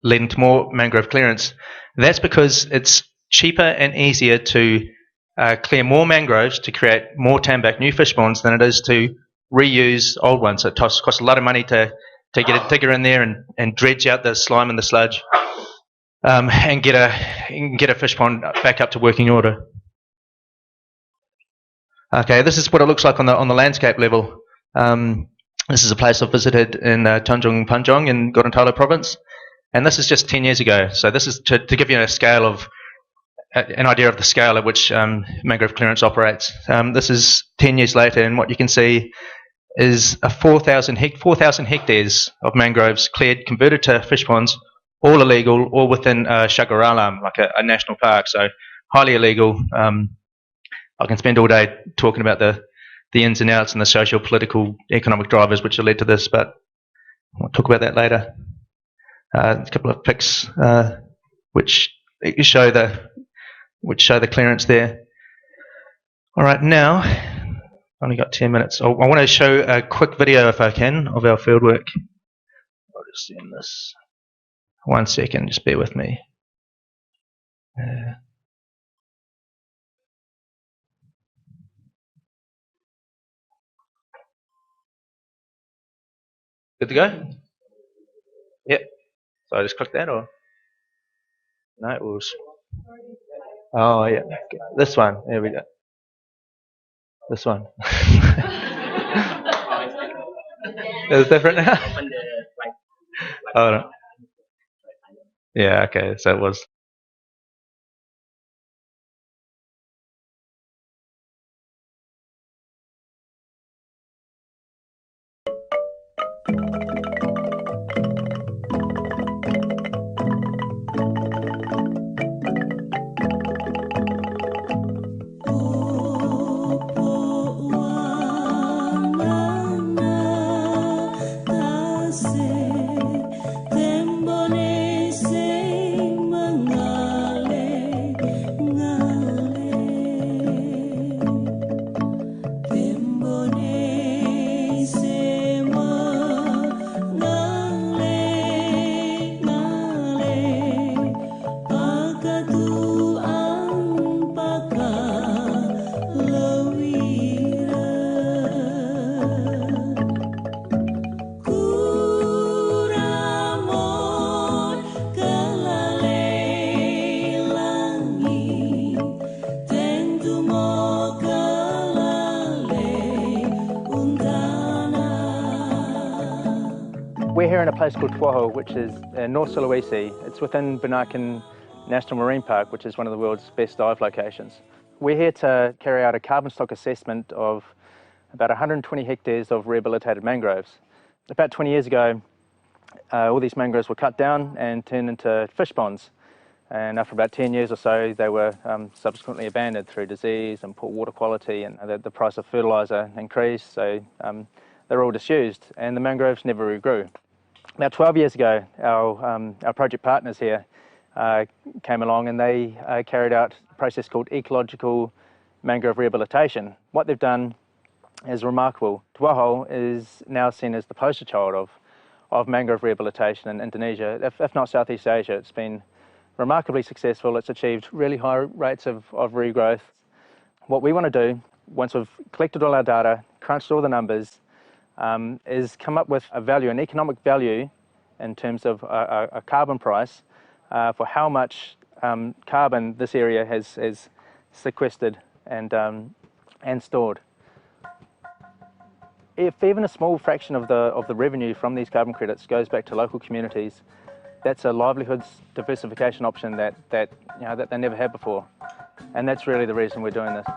leading to more mangrove clearance. That's because it's cheaper and easier to clear more mangroves to create more tambak, new fish ponds, than it is to reuse old ones. So it costs a lot of money to get a digger in there and dredge out the slime and the sludge, and get a fish pond back up to working order. Okay, this is what it looks like on the landscape level. This is a place I've visited in Tanjung Panjang in Gorontalo province, and this is just 10 years ago. So this is to give you an idea of the scale at which mangrove clearance operates. This is 10 years later, and what you can see is 4,000 hectares of mangroves cleared, converted to fish ponds, all illegal, all within Shagar Alam, like a national park, so highly illegal. I can spend all day talking about the ins and outs and the social, political, economic drivers which have led to this, but I'll talk about that later. A couple of pics which show the clearance there. All right, now I've only got 10 minutes. I want to show a quick video, if I can, of our fieldwork. I'll just send this. 1 second, just bear with me. Good to go? Yep. So I just click that, or no, it was. Oh yeah, this one. There we go. This one. It's different now. Oh no. Yeah. Okay. So it was. We're here in a place called Tiwoho, which is in North Sulawesi. It's within Bandung National Marine Park, which is one of the world's best dive locations. We're here to carry out a carbon stock assessment of about 120 hectares of rehabilitated mangroves. About 20 years ago, all these mangroves were cut down and turned into fish ponds. And after about 10 years or so, they were subsequently abandoned through disease and poor water quality, and the price of fertiliser increased, so they're all disused, and the mangroves never regrew. About 12 years ago, our project partners here came along, and they carried out a process called ecological mangrove rehabilitation. What they've done is remarkable. Tiwoho is now seen as the poster child of mangrove rehabilitation in Indonesia, if not Southeast Asia. It's been remarkably successful. It's achieved really high rates of regrowth. What we want to do, once we've collected all our data, crunched all the numbers, is come up with a value, an economic value in terms of a carbon price for how much carbon this area has sequestered and stored. If even a small fraction of the revenue from these carbon credits goes back to local communities, that's a livelihoods diversification option that they never had before, and that's really the reason we're doing this.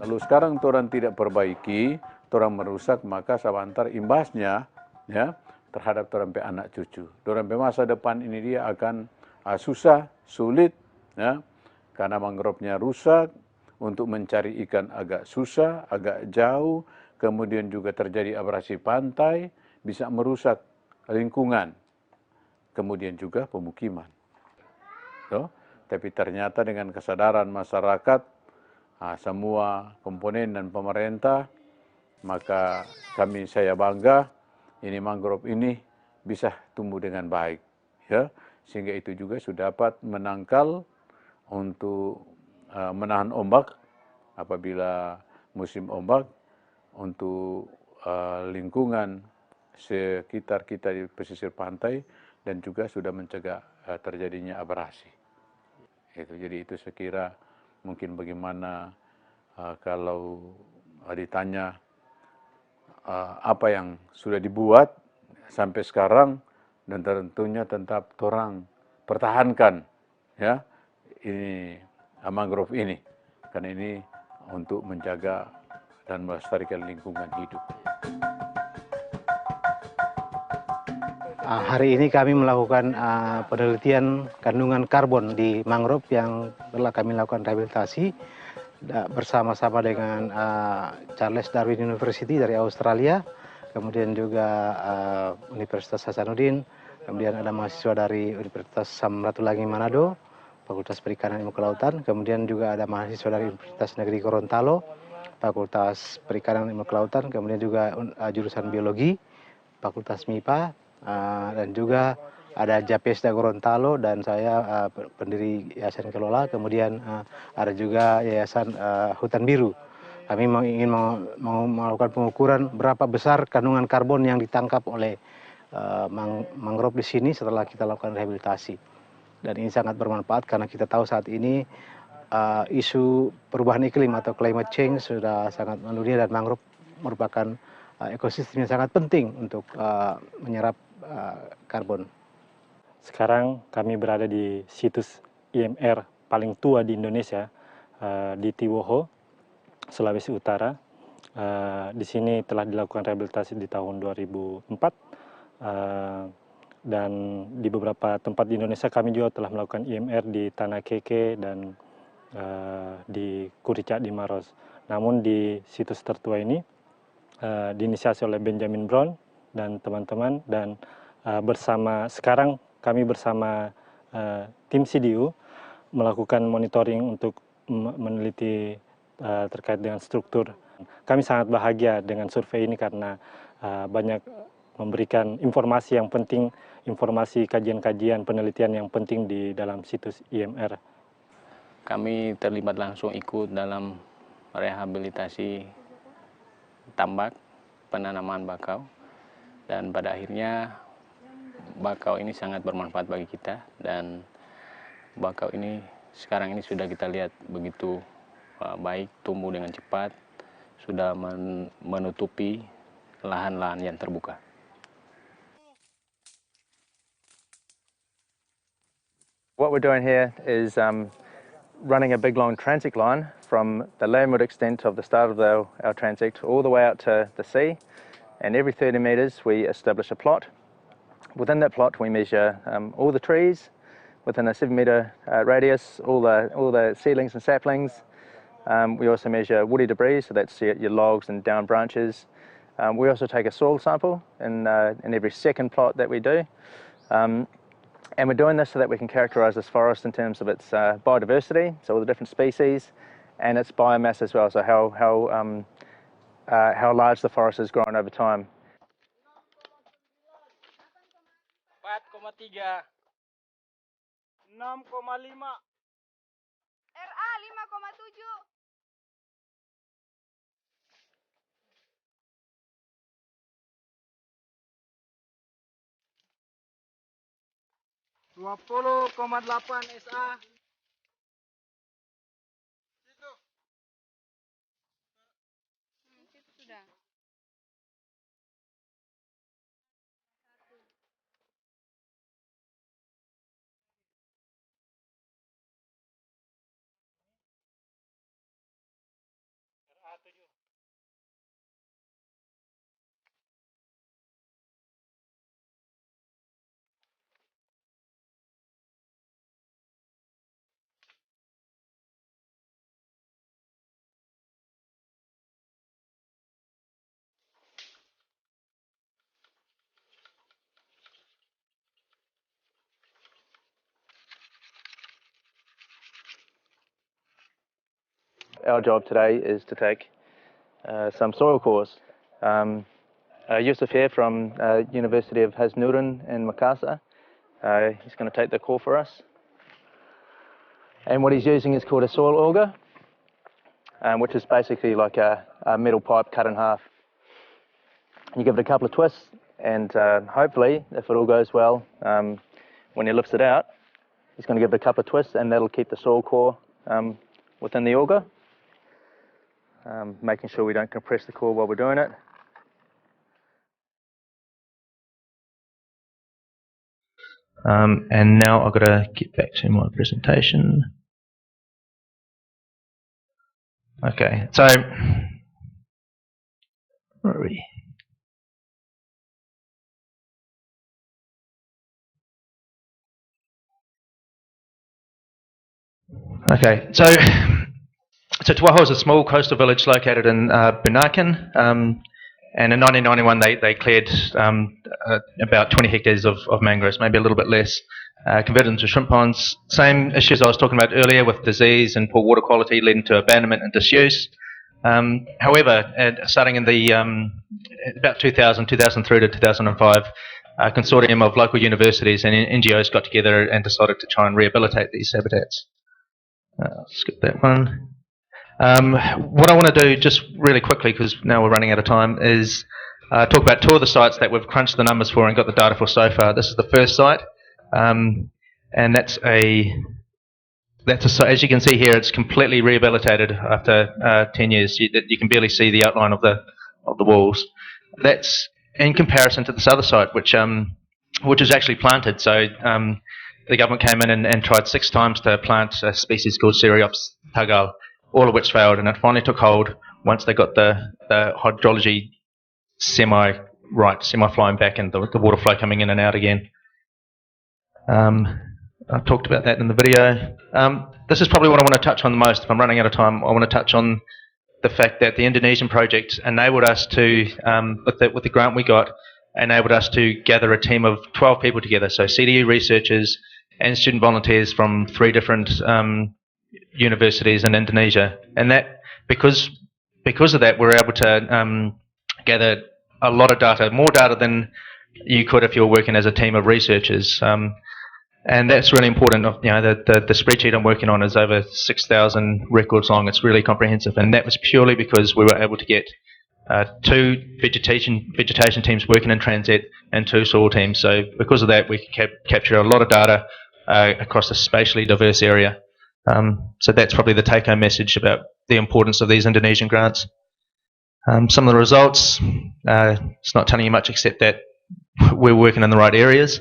Lalu sekarang orang tidak perbaiki, orang merusak, maka sabantar imbasnya ya terhadap orang pe anak cucu. Orang pe masa depan ini dia akan susah, sulit ya, karena mangrove-nya rusak, untuk mencari ikan agak susah, agak jauh, kemudian juga terjadi abrasi pantai, bisa merusak lingkungan, kemudian juga pemukiman. Tapi ternyata dengan kesadaran masyarakat, semua komponen dan pemerintah, maka saya bangga ini mangrove ini bisa tumbuh dengan baik, ya, sehingga itu juga sudah dapat menangkal untuk menahan ombak apabila musim ombak, untuk lingkungan sekitar kita di pesisir pantai, dan juga sudah mencegah terjadinya abrasi. Jadi itu saya kira mungkin bagaimana kalau ditanya apa yang sudah dibuat sampai sekarang, dan tentunya tetap orang pertahankan ya ini mangrove ini, karena ini untuk menjaga dan melestarikan lingkungan hidup. Hari ini kami melakukan penelitian kandungan karbon di mangrove yang telah kami lakukan rehabilitasi bersama-sama dengan Charles Darwin University dari Australia, kemudian juga Universitas Hasanuddin, kemudian ada mahasiswa dari Universitas Samratulangi Manado, Fakultas Perikanan Ilmu Kelautan, kemudian juga ada mahasiswa dari Universitas Negeri Gorontalo, Fakultas Perikanan Ilmu Kelautan, kemudian juga jurusan Biologi, Fakultas MIPA, dan juga ada Japesda Gorontalo, dan saya pendiri Yayasan Kelola, kemudian ada juga Yayasan Hutan Biru Kami ingin melakukan pengukuran berapa besar kandungan karbon yang ditangkap oleh mangrove di sini setelah kita lakukan rehabilitasi. Dan ini sangat bermanfaat karena kita tahu saat ini isu perubahan iklim atau climate change sudah sangat mendunia dan mangrove merupakan ekosistem yang sangat penting untuk menyerap karbon. Sekarang kami berada di situs IMR paling tua di Indonesia, di Tiwoho, Sulawesi Utara. Di sini telah dilakukan rehabilitasi di tahun 2004. Dan di beberapa tempat di Indonesia kami juga telah melakukan IMR di Tanah Keke dan di Kurica di Maros. Namun di situs tertua ini diinisiasi oleh Benjamin Brown dan teman-teman, dan sekarang kami bersama tim CDU melakukan monitoring untuk meneliti terkait dengan struktur. Kami sangat bahagia dengan survei ini karena banyak memberikan informasi yang penting, informasi kajian-kajian penelitian yang penting di dalam situs IMR. Kami terlibat langsung ikut dalam rehabilitasi tambak, penanaman bakau, dan pada akhirnya bakau ini sangat bermanfaat bagi kita, dan bakau ini sekarang ini sudah kita lihat begitu baik, tumbuh dengan cepat, sudah menutupi lahan-lahan yang terbuka. What we're doing here is running a big long transit line from the landward extent of the start of our transit all the way out to the sea, and every 30 metres we establish a plot. Within that plot we measure all the trees within a 7-metre radius, all the seedlings and saplings. We also measure woody debris, so that's your logs and down branches. We also take a soil sample in every second plot that we do. And we're doing this so that we can characterise this forest in terms of its biodiversity, so all the different species, and its biomass as well, so how large the forest has grown over time. 4,3 6,5 RA 5,7 20,8 SA. Situ sudah. Our job today is to take some soil cores. Yusuf here from University of Hasnudin in Makassar. He's going to take the core for us. And what he's using is called a soil auger, which is basically like a metal pipe cut in half. You give it a couple of twists, and hopefully, if it all goes well, when he lifts it out, he's going to give it a couple of twists, and that'll keep the soil core within the auger. Making sure we don't compress the core while we're doing it. And now I've got to get back to my presentation. Okay, so where are we? Okay, so Tiwoho is a small coastal village located in Bandung, and in 1991 they cleared about 20 hectares of mangroves, maybe a little bit less, converted them to shrimp ponds. Same issues I was talking about earlier with disease and poor water quality leading to abandonment and disuse. However, starting in the about 2003 to 2005, a consortium of local universities and NGOs got together and decided to try and rehabilitate these habitats. Skip that one. What I want to do just really quickly, because now we're running out of time, is talk about two of the sites that we've crunched the numbers for and got the data for so far. This is the first site, and that's a as you can see here, it's completely rehabilitated after 10 years. You can barely see the outline of the walls. That's in comparison to this other site, which is actually planted. So the government came in and tried 6 times to plant a species called Cereops tagal, all of which failed, and it finally took hold once they got the hydrology semi-flying back and the water flow coming in and out again. I talked about that in the video. This is probably what I want to touch on the most. If I'm running out of time, I want to touch on the fact that the Indonesian project enabled us to, with the grant we got, enabled us to gather a team of 12 people together. So CDU researchers and student volunteers from 3 different universities in Indonesia. And that, because of that, we're able to gather a lot of data, more data than you could if you were working as a team of researchers. And that's really important. The spreadsheet I'm working on is over 6,000 records long. It's really comprehensive, and that was purely because we were able to get 2 vegetation teams working in transit and 2 soil teams. So because of that, we could capture a lot of data across a spatially diverse area. So that's probably the take-home message about the importance of these Indonesian grants. Some of the results, it's not telling you much except that we're working in the right areas.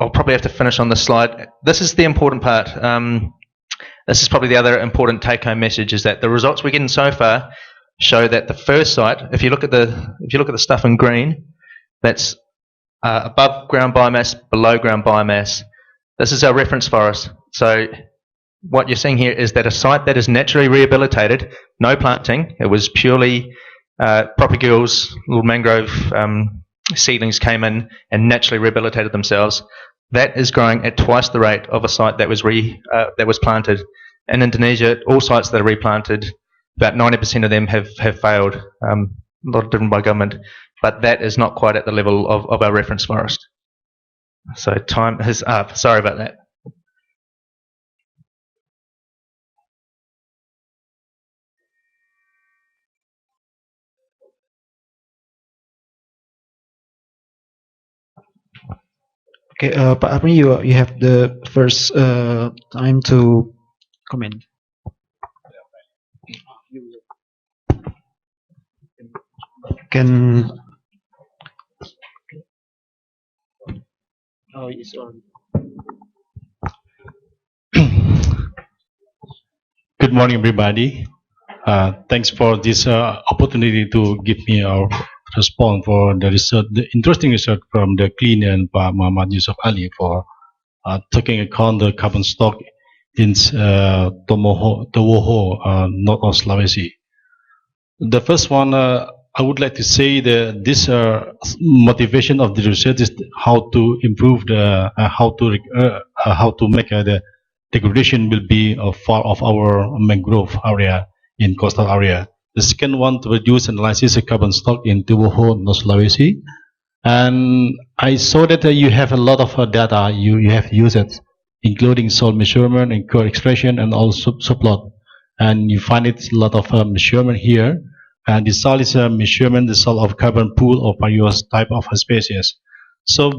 I'll probably have to finish on this slide. This is the important part. This is probably the other important take-home message, is that the results we're getting so far show that the first site, if you look at the stuff in green, that's above ground biomass, below ground biomass. This is our reference forest. So what you're seeing here is that a site that is naturally rehabilitated, no planting, it was purely propagules, little mangrove seedlings came in and naturally rehabilitated themselves. That is growing at twice the rate of a site that was planted. In Indonesia, all sites that are replanted, about 90% of them have failed. A lot driven by government, but that is not quite at the level of our reference forest. So time is up. Sorry about that. Okay, Pak Armi, you have the first time to comment. Can it's on. Good morning, everybody. Thanks for this opportunity to give me our response for the research, the interesting research from the clean and Pak Muhammad Yusuf Ali for taking account the carbon stock in Tiwoho, north of Sulawesi. The first one, I would like to say that this motivation of the research is how to improve the how to make the degradation will be far of our mangrove area in coastal area. The second one, to reduce analysis of carbon stock in Tiwoho, North Sulawesi. And I saw that you have a lot of data you have used it, including soil measurement and core extraction and also subplot. And you find it a lot of measurement here. And the soil is a measurement, the soil of carbon pool of various type of species. So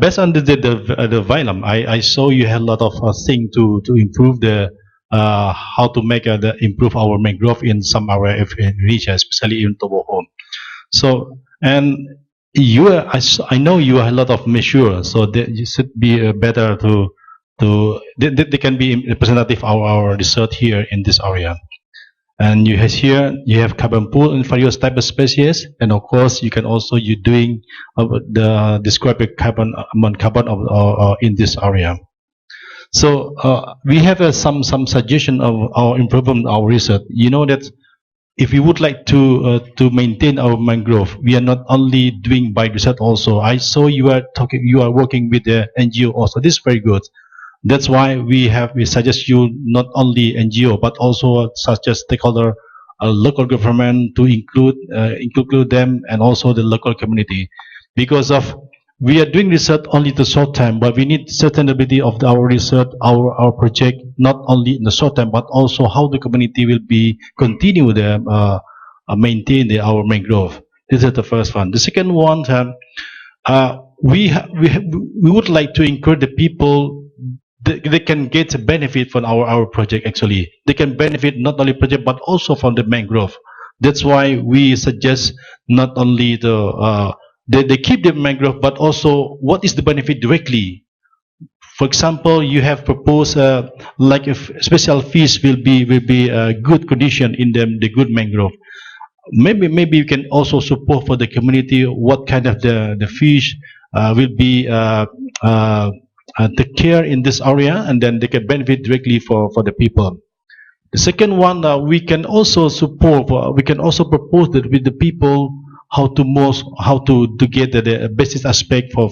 based on the phylum, I saw you had a lot of things to improve the how to make improve our mangrove in some area region, especially in Tiwoho. So and you, I know you have a lot of measure, so you should be better they can be representative of our research here in this area. And you have here, you have carbon pool in various type of species, and of course you can also doing the describe carbon amount carbon in this area. So we have some suggestion of our improvement our research. You know that if we would like to maintain our mangrove, we are not only doing by research also. I saw you are working with the NGO also. This is very good. That's why we suggest you not only NGO but also such as stakeholder, local government to include them and also the local community, because of we are doing research only the short term, but we need sustainability of our research, our project, not only in the short term, but also how the community will be continue the maintain our mangrove. This is the first one. The second one, we would like to encourage the people. They can get a benefit from our project. Actually, they can benefit not only project but also from the mangrove. That's why we suggest not only they keep the mangrove, but also what is the benefit directly. For example, you have proposed like if special fish will be good condition in the good mangrove. Maybe you can also support for the community what kind of the fish will be take care in this area, and then they can benefit directly for the people. The second one, we can also support, we can also propose that with the people how to get the basic aspect for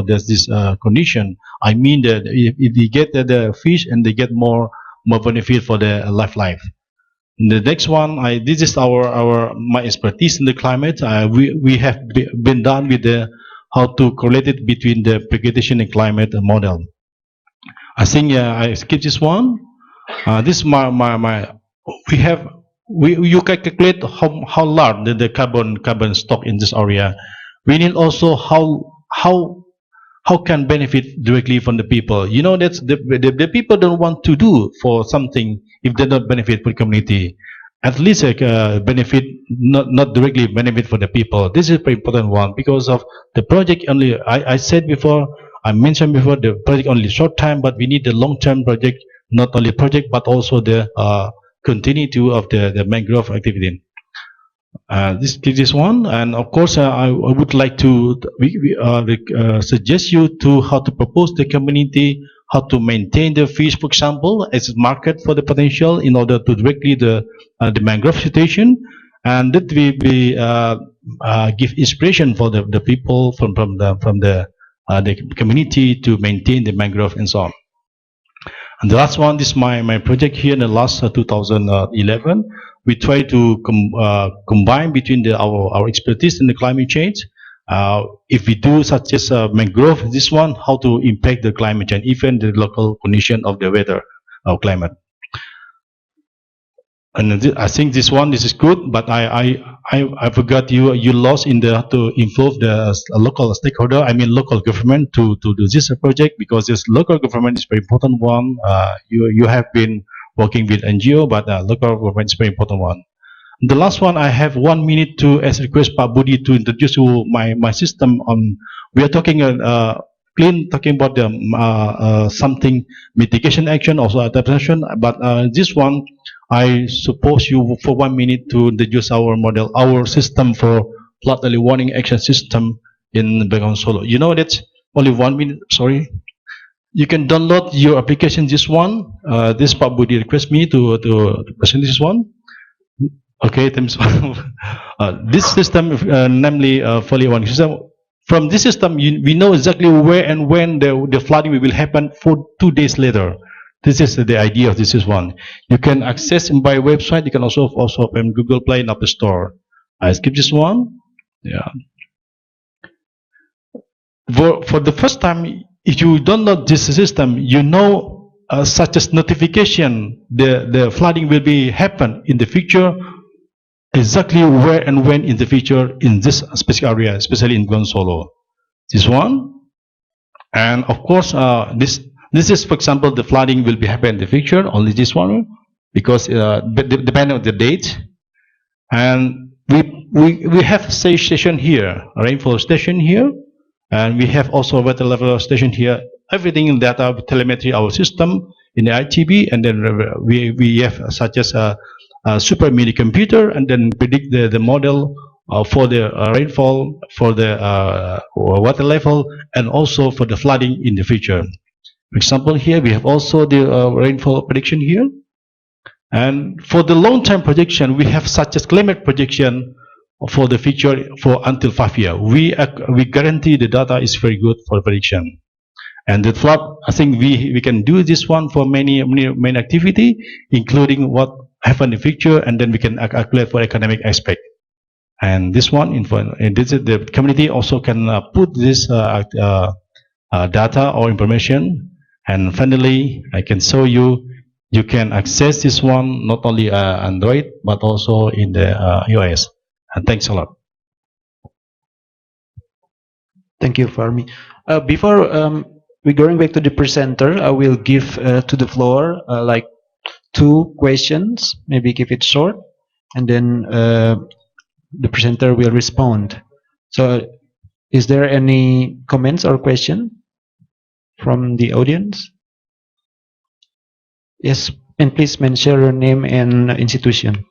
this condition. I mean that if they get the fish and they get more benefit for the life. The next one, this is my expertise in the climate. We have been done with the how to correlate it between the vegetation and climate model. I think I skip this one. This you can calculate how large the carbon stock in this area. We need also how can benefit directly from the people. You know that the people don't want to do for something if they don't benefit for the community. At least benefit not directly benefit for the people. This is a very important one because of the project only. I said before, I mentioned before, the project only short time, but we need the long term project, not only project but also the continuity of the mangrove activity. This one, and of course I would like to suggest you to how to propose the community how to maintain the fish, for example, as a market for the potential in order to directly the mangrove situation, and that will be give inspiration for the people from the community to maintain the mangrove and so on. And the last one, this is my project here in the last 2011. We try to combine between our expertise in the climate change. If we do such as mangrove, this one, how to impact the climate change, even the local condition of the weather or climate. And I think this is good, but I forgot you lost in the to involve the local stakeholder. I mean local government to do this project, because this local government is very important one. You have been working with NGO, but local government is very important one. The last one, I have 1 minute to as request Pak Budy to introduce you my system on. We are talking talking about the something mitigation action, also adaptation, but this one I suppose you for 1 minute to introduce our model, our system for flood early warning action system in Bandung Solo. You know that's only 1 minute. Sorry. You can download your application. This one. This Pak Budy request me to present this one. Okay, thanks. This system, namely fully warning system. From this system, we know exactly where and when the flooding will happen for 2 days later. This is the idea of this is one. You can access it by website. You can also open Google Play and App Store. I skip this one. Yeah. For the first time, if you download this system, you know such as notification, the flooding will be happen in the future. Exactly where and when in the future in this specific area, especially in Bandung Solo. This one, and of course, this is, for example, the flooding will be happen in the future. Only this one, because depending on the date, and we have station here, a rainfall station here, and we have also weather level station here. Everything in data telemetry, our system in the ITB, and then we have such as a super mini computer, and then predict the model for the rainfall, for the water level, and also for the flooding in the future. For example, here we have also the rainfall prediction here, and for the long-term projection, we have such as climate projection for the future for until 5 years. We guarantee the data is very good for prediction. And the flood, I think we can do this one for many activity, including what happen in the future, and then we can calculate for economic aspect. And this one, the community also can put this data or information. And finally, I can show you, you can access this one not only Android, but also in the iOS. And thanks a lot. Thank you, Armi. Before we going back to the presenter, I will give to the floor like 2 questions, maybe keep it short, and then the presenter will respond. So, is there any comments or question from the audience? Yes, and please mention your name and institution.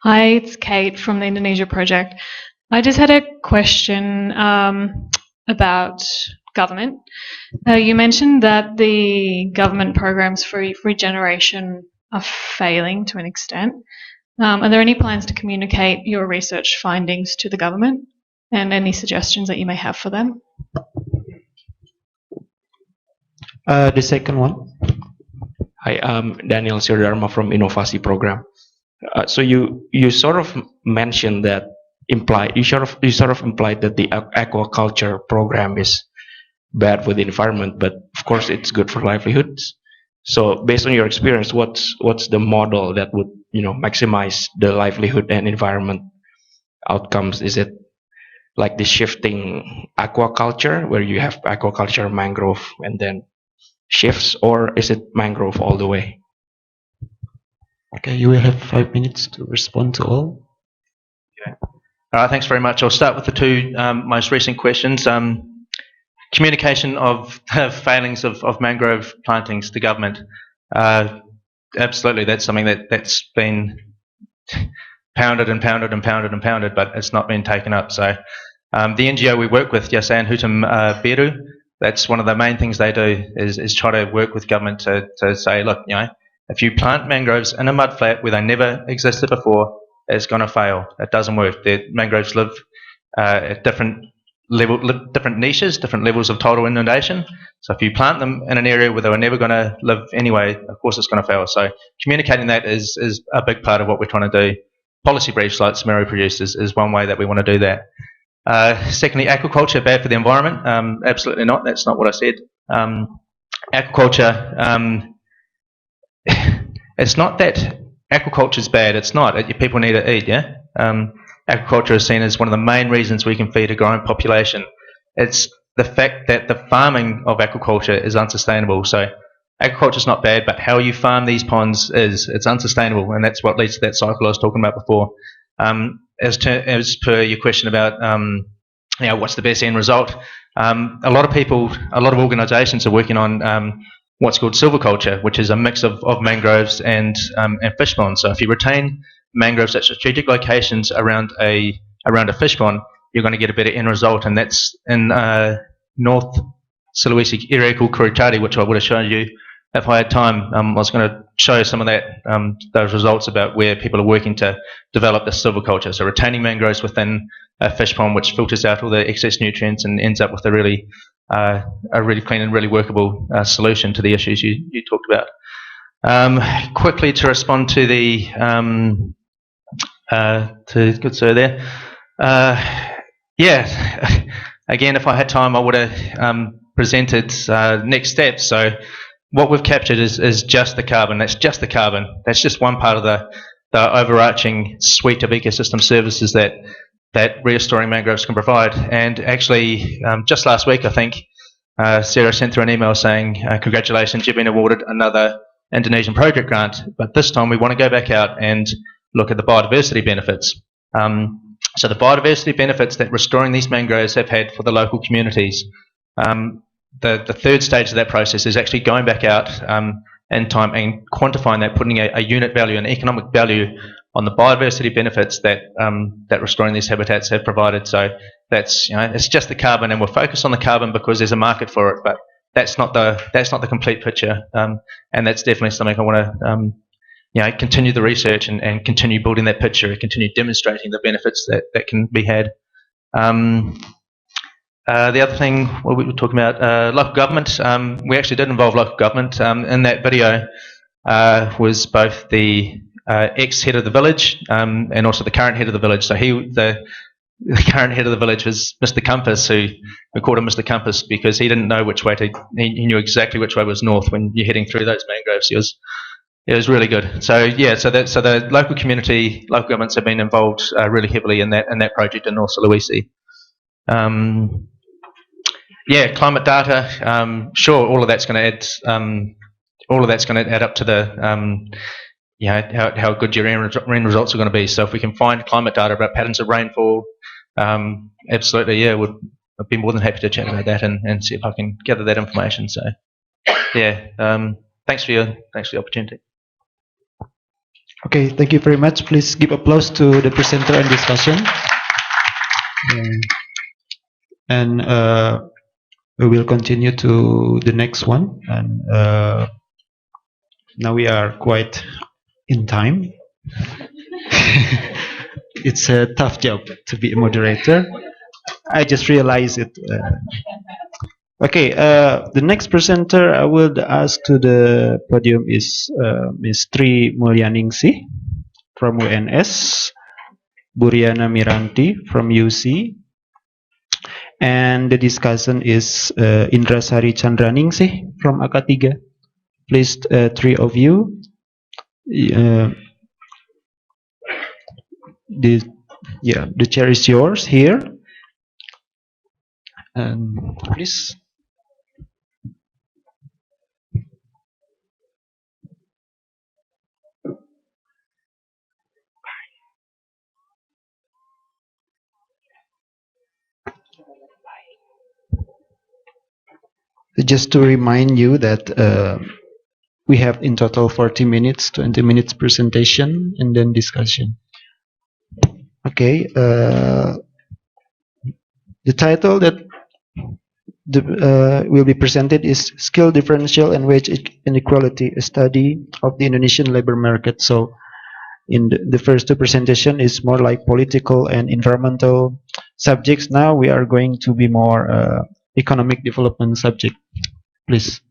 Hi, it's Kate from the Indonesia Project. I just had a question about government. You mentioned that the government programs for regeneration are failing to an extent. Are there any plans to communicate your research findings to the government and any suggestions that you may have for them? The second one. Hi, I'm Daniel Sudarmo from Inovasi Program. So you sort of mentioned that you sort of implied that the aquaculture program is bad for the environment, but of course it's good for livelihoods. So based on your experience, what's the model that would maximize the livelihood and environment outcomes? Is it like the shifting aquaculture where you have aquaculture mangrove and then shifts, or is it mangrove all the way? Okay, you will have 5 minutes to respond to all. Okay. All right, thanks very much. I'll start with the 2 most recent questions. Communication of failings of mangrove plantings to government. Absolutely, that's something that's been pounded and pounded and pounded and pounded, but it's not been taken up. So the NGO we work with, Yayasan Hutum Biru, that's one of the main things they do is try to work with government to say, look, if you plant mangroves in a mudflat where they never existed before, it's going to fail. It doesn't work. The mangroves live at different niches, different levels of tidal inundation. So if you plant them in an area where they were never going to live anyway, of course it's going to fail. So communicating that is a big part of what we're trying to do. Policy briefs like SMERU produced is one way that we want to do that. Secondly, aquaculture bad for the environment? Absolutely not. That's not what I said. Aquaculture, it's not that aquaculture is bad. It's not. People need to eat, yeah? Aquaculture is seen as one of the main reasons we can feed a growing population. It's the fact that the farming of aquaculture is unsustainable. So aquaculture is not bad, but how you farm these ponds it's unsustainable, and that's what leads to that cycle I was talking about before. As per your question about what's the best end result, a lot of organisations are working on what's called silviculture, which is a mix of mangroves and fish ponds. So if you retain mangroves at strategic locations around a fish pond, you're going to get a better end result, and that's in North Sulawesi area called Kuritari, which I would have shown you if I had time. I was going to show you some of that those results about where people are working to develop the silviculture. So retaining mangroves within a fish pond, which filters out all the excess nutrients and ends up with a really clean and really workable solution to the issues you talked about. Quickly to respond to the to good sir there. Again, if I had time, I would have presented next steps. So what we've captured is just the carbon. That's just the carbon. That's just one part of the overarching suite of ecosystem services that restoring mangroves can provide. And actually, just last week, I think, Sarah sent through an email saying, congratulations, you've been awarded another Indonesian Project grant, but this time we want to go back out and look at the biodiversity benefits. So the biodiversity benefits that restoring these mangroves have had for the local communities. The third stage of that process is actually going back out in time and quantifying that, putting a unit value, an economic value on the biodiversity benefits that restoring these habitats have provided. So that's it's just the carbon, and we're focused on the carbon because there's a market for it, but that's not the complete picture, and that's definitely something I want to continue the research and continue building that picture and continue demonstrating the benefits that can be had. The other thing what we were talking about, local government, we actually did involve local government. In that video was both the ex-head of the village and also the current head of the village. So the current head of the village was Mr. Compass, who we called him Mr. Compass because he didn't know which way to, he knew exactly which way was north when you're heading through those mangroves. It was really good. So yeah, so the local community, local governments have been involved really heavily in that project in North Sulawesi. Yeah, climate data. Sure, all of that's going to add. All of that's going to add up to the how good your rain results are going to be. So if we can find climate data about patterns of rainfall, absolutely, yeah, I'd be more than happy to chat about that and see if I can gather that information. So yeah, thanks for the opportunity. Okay, thank you very much. Please give applause to the presenter and discussion. And we will continue to the next one. And now we are quite in time. It's a tough job to be a moderator. I just realized it. Okay, the next presenter I will ask to the podium is Ms. Tri Mulyaningsih from UNS, Buriana Miranti from UC, and the discussant is Indrasari Tjandraningsih from AKATIGA. Please, three of you. The chair is yours here. And please. Just to remind you that we have in total 40 minutes, 20 minutes presentation and then discussion. Okay, the title that will be presented is Skill Differential and Wage Inequality, a study of the Indonesian labor market. So in the first two presentation is more like political and environmental subjects. Now we are going to be more economic development subject. Please.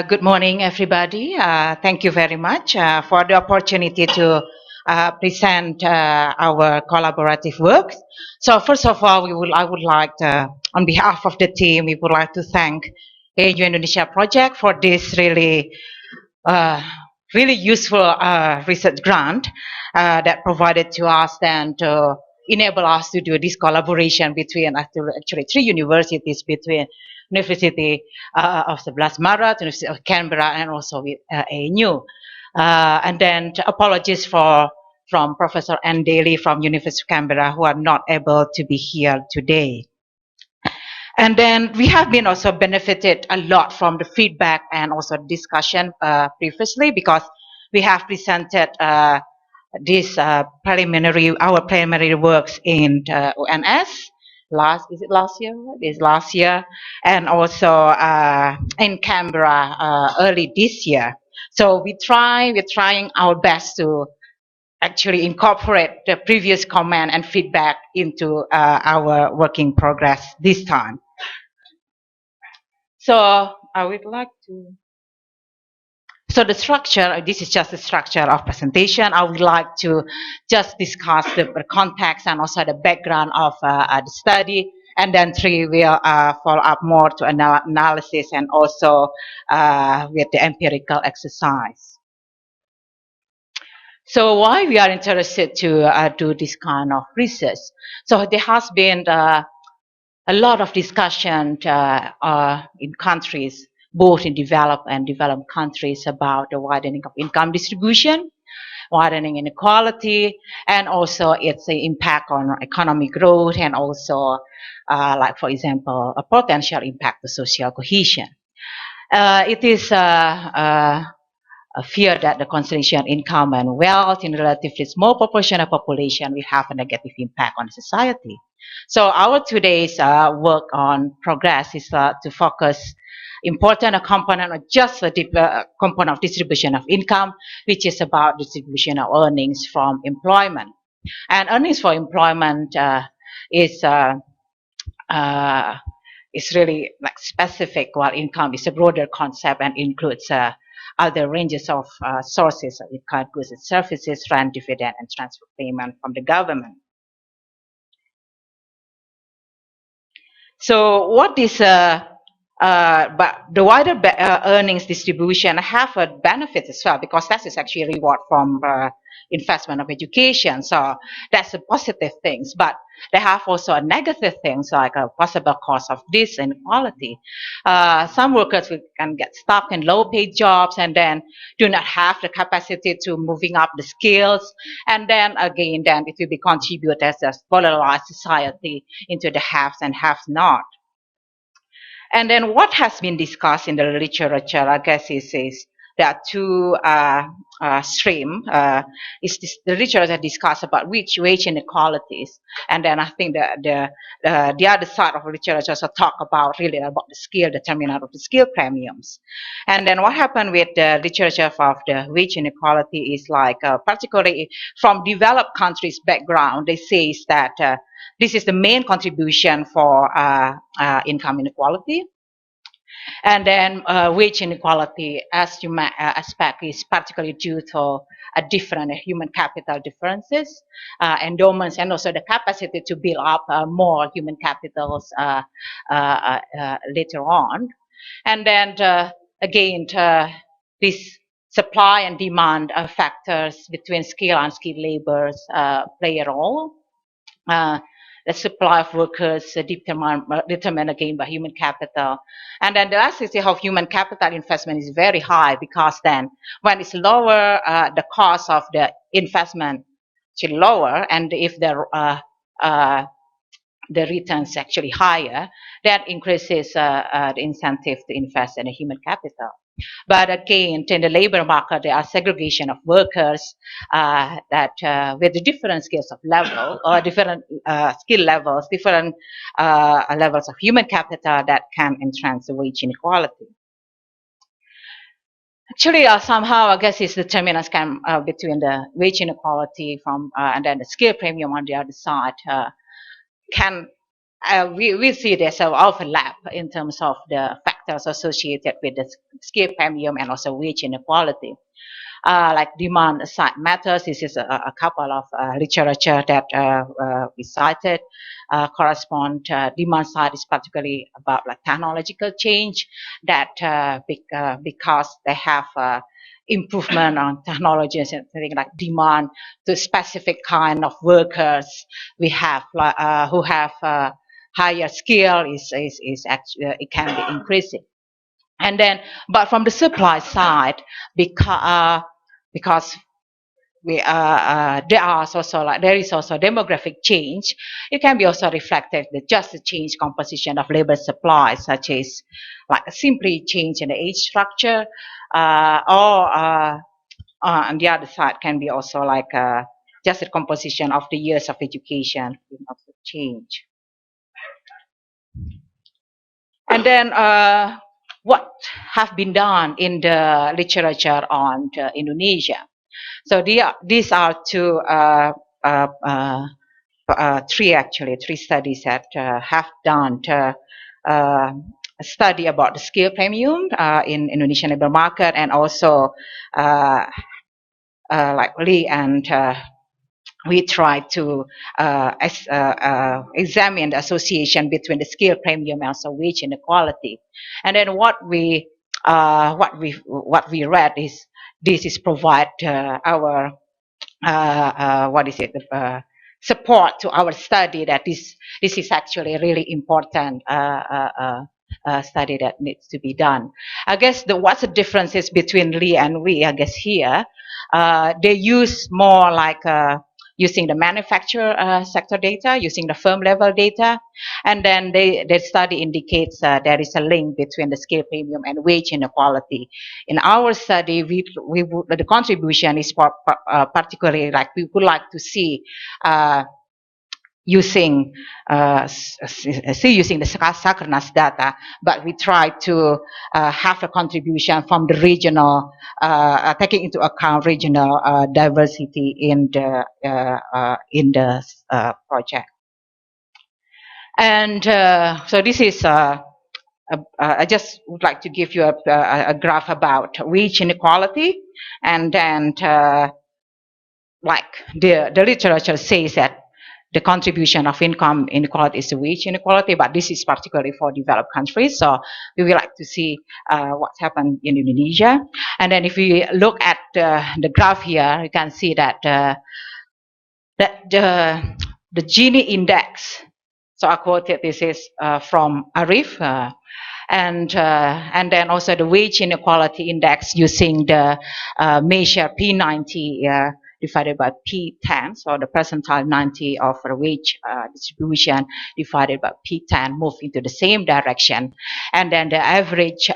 Good morning, everybody. Thank you very much for the opportunity to present our collaborative work. So first of all, I would like to, on behalf of the team, we would like to thank AU Indonesia Project for this really useful research grant that provided to us and to enable us to do this collaboration between actually three universities, between University of Sebelas Maret, University of Canberra, and also with ANU. And then apologies from Professor Anne Daly from University of Canberra, who are not able to be here today. And then we have been also benefited a lot from the feedback and also discussion previously, because we have presented this preliminary works in ONS. Last year? This last year, and also in Canberra early this year. So we're trying our best to actually incorporate the previous comment and feedback into our working progress this time. So I would like to. So the structure, this is just the structure of presentation. I would like to just discuss the context and also the background of the study, and then Tri will follow up more to analysis and also with the empirical exercise. So why we are interested to do this kind of research? So there has been a lot of discussion in countries, both in developed and developed countries, about the widening of income distribution, widening inequality, and also its impact on economic growth, and also, like for example, a potential impact to social cohesion. It is a fear that the concentration of income and wealth in relatively small proportion of population will have a negative impact on society. So our today's work on progress is to focus important a component of just a component of distribution of income, which is about distribution of earnings from employment. And earnings for employment is really like specific, while income is a broader concept and includes other ranges of sources of income, goods and services, rent, dividend, and transfer payment from the government. So what is but the wider earnings distribution have a benefit as well, because that is actually a reward from investment of education. So that's a positive things. But they have also a negative things, like a possible cause of this inequality. Some workers can get stuck in low-paid jobs and then do not have the capacity to moving up the skills. And then again, then it will be contribute as a polarized society into the haves and have-not. And then what has been discussed in the literature, I guess, is there are two streams. The literature discuss about wage inequalities, and then I think the other side of the literature also talk about really about the skill determinant of the skill premiums. And then what happened with the literature of the wage inequality is like, particularly from developed countries' background, they say that this is the main contribution for income inequality. And then wage inequality, as you might expect, is particularly due to different human capital differences, endowments, and also the capacity to build up more human capitals later on. And then again, this supply and demand factors between skilled and unskilled laborers play a role. The supply of workers determined again by human capital. And then the elasticity of human capital investment is very high, because then when it's lower, the cost of the investment is lower, and if the returns actually higher, that increases the incentive to invest in a human capital. But again, in the labor market, there are segregation of workers that with the different skills of level, or different skill levels, different levels of human capital that can entrench the wage inequality. Actually, somehow, I guess it's determinants can between the wage inequality from and then the skill premium on the other side can. We see there's an overlap in terms of the factors associated with the skill premium and also wage inequality. Like demand side matters, this is a couple of literature that we cited. Correspond demand side is particularly about like technological change, that because they have improvement on technologies and things like demand to specific kind of workers we have who have higher skill is actually it can be increasing. And then, but from the supply side, because there is also demographic change, it can be also reflected that just the change composition of labor supply, such as like a simply change in the age structure, or on the other side can be also like just the composition of the years of education of the change. And then what have been done in the literature on Indonesia. So these are three studies that have done a study about the skill premium in Indonesian labor market, and also like Lee and we try to examine the association between the skill premium and also wage inequality. And then what we read is this is provide our support to our study that this is actually a really important study that needs to be done. I guess what's the differences between Lee and we, I guess here, they use more like using the manufacturer sector data, using the firm level data, and then their study indicates there is a link between the skill premium and wage inequality. In our study, the contribution is particularly like we would like to see using still using the Sakarnas data, but we try to have a contribution from the regional, taking into account regional diversity in the project. And so this is. I just would like to give you a graph about wage inequality, and then like the literature says that the contribution of income inequality is the wage inequality, but this is particularly for developed countries. So we would like to see what's happened in Indonesia. And then if we look at the graph here, you can see that the Gini index. So I quoted this is from Arif. And then also the wage inequality index using the measure P90 divided by P10, so the percentile 90 of the wage distribution divided by P10 move into the same direction. And then the average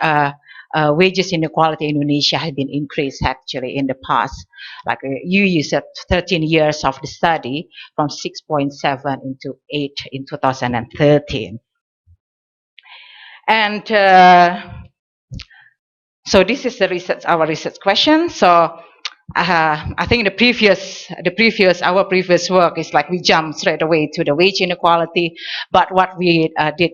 wages inequality in Indonesia has been increased actually in the past. Like you used 13 years of the study from 6.7 into 8 in 2013. And so this is the research, our research question. So I think our previous work is like we jump straight away to the wage inequality. But what we did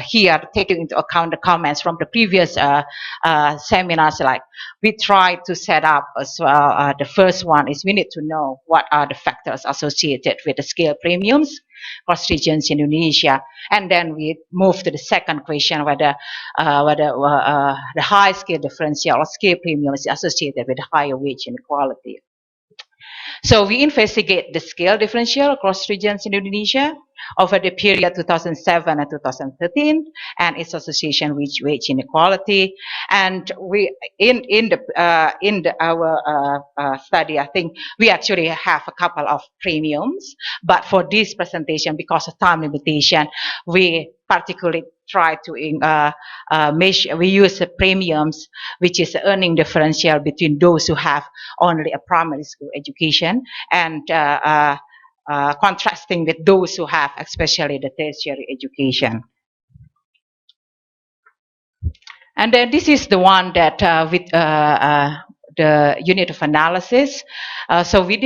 here, taking into account the comments from the previous seminars, like we tried to set up as well. The first one is we need to know what are the factors associated with the scale premiums across regions in Indonesia, and then we move to the second question, whether the high scale differential or scale premium is associated with higher wage inequality. So we investigate the scale differential across regions in Indonesia over the period 2007 and 2013, and its association with wage inequality. And we in our study, I think we actually have a couple of premiums, but for this presentation, because of time limitation, we particularly try to measure. We use premiums, which is the earning differential between those who have only a primary school education and contrasting with those who have especially the tertiary education. And then this is the one that with the unit of analysis. So we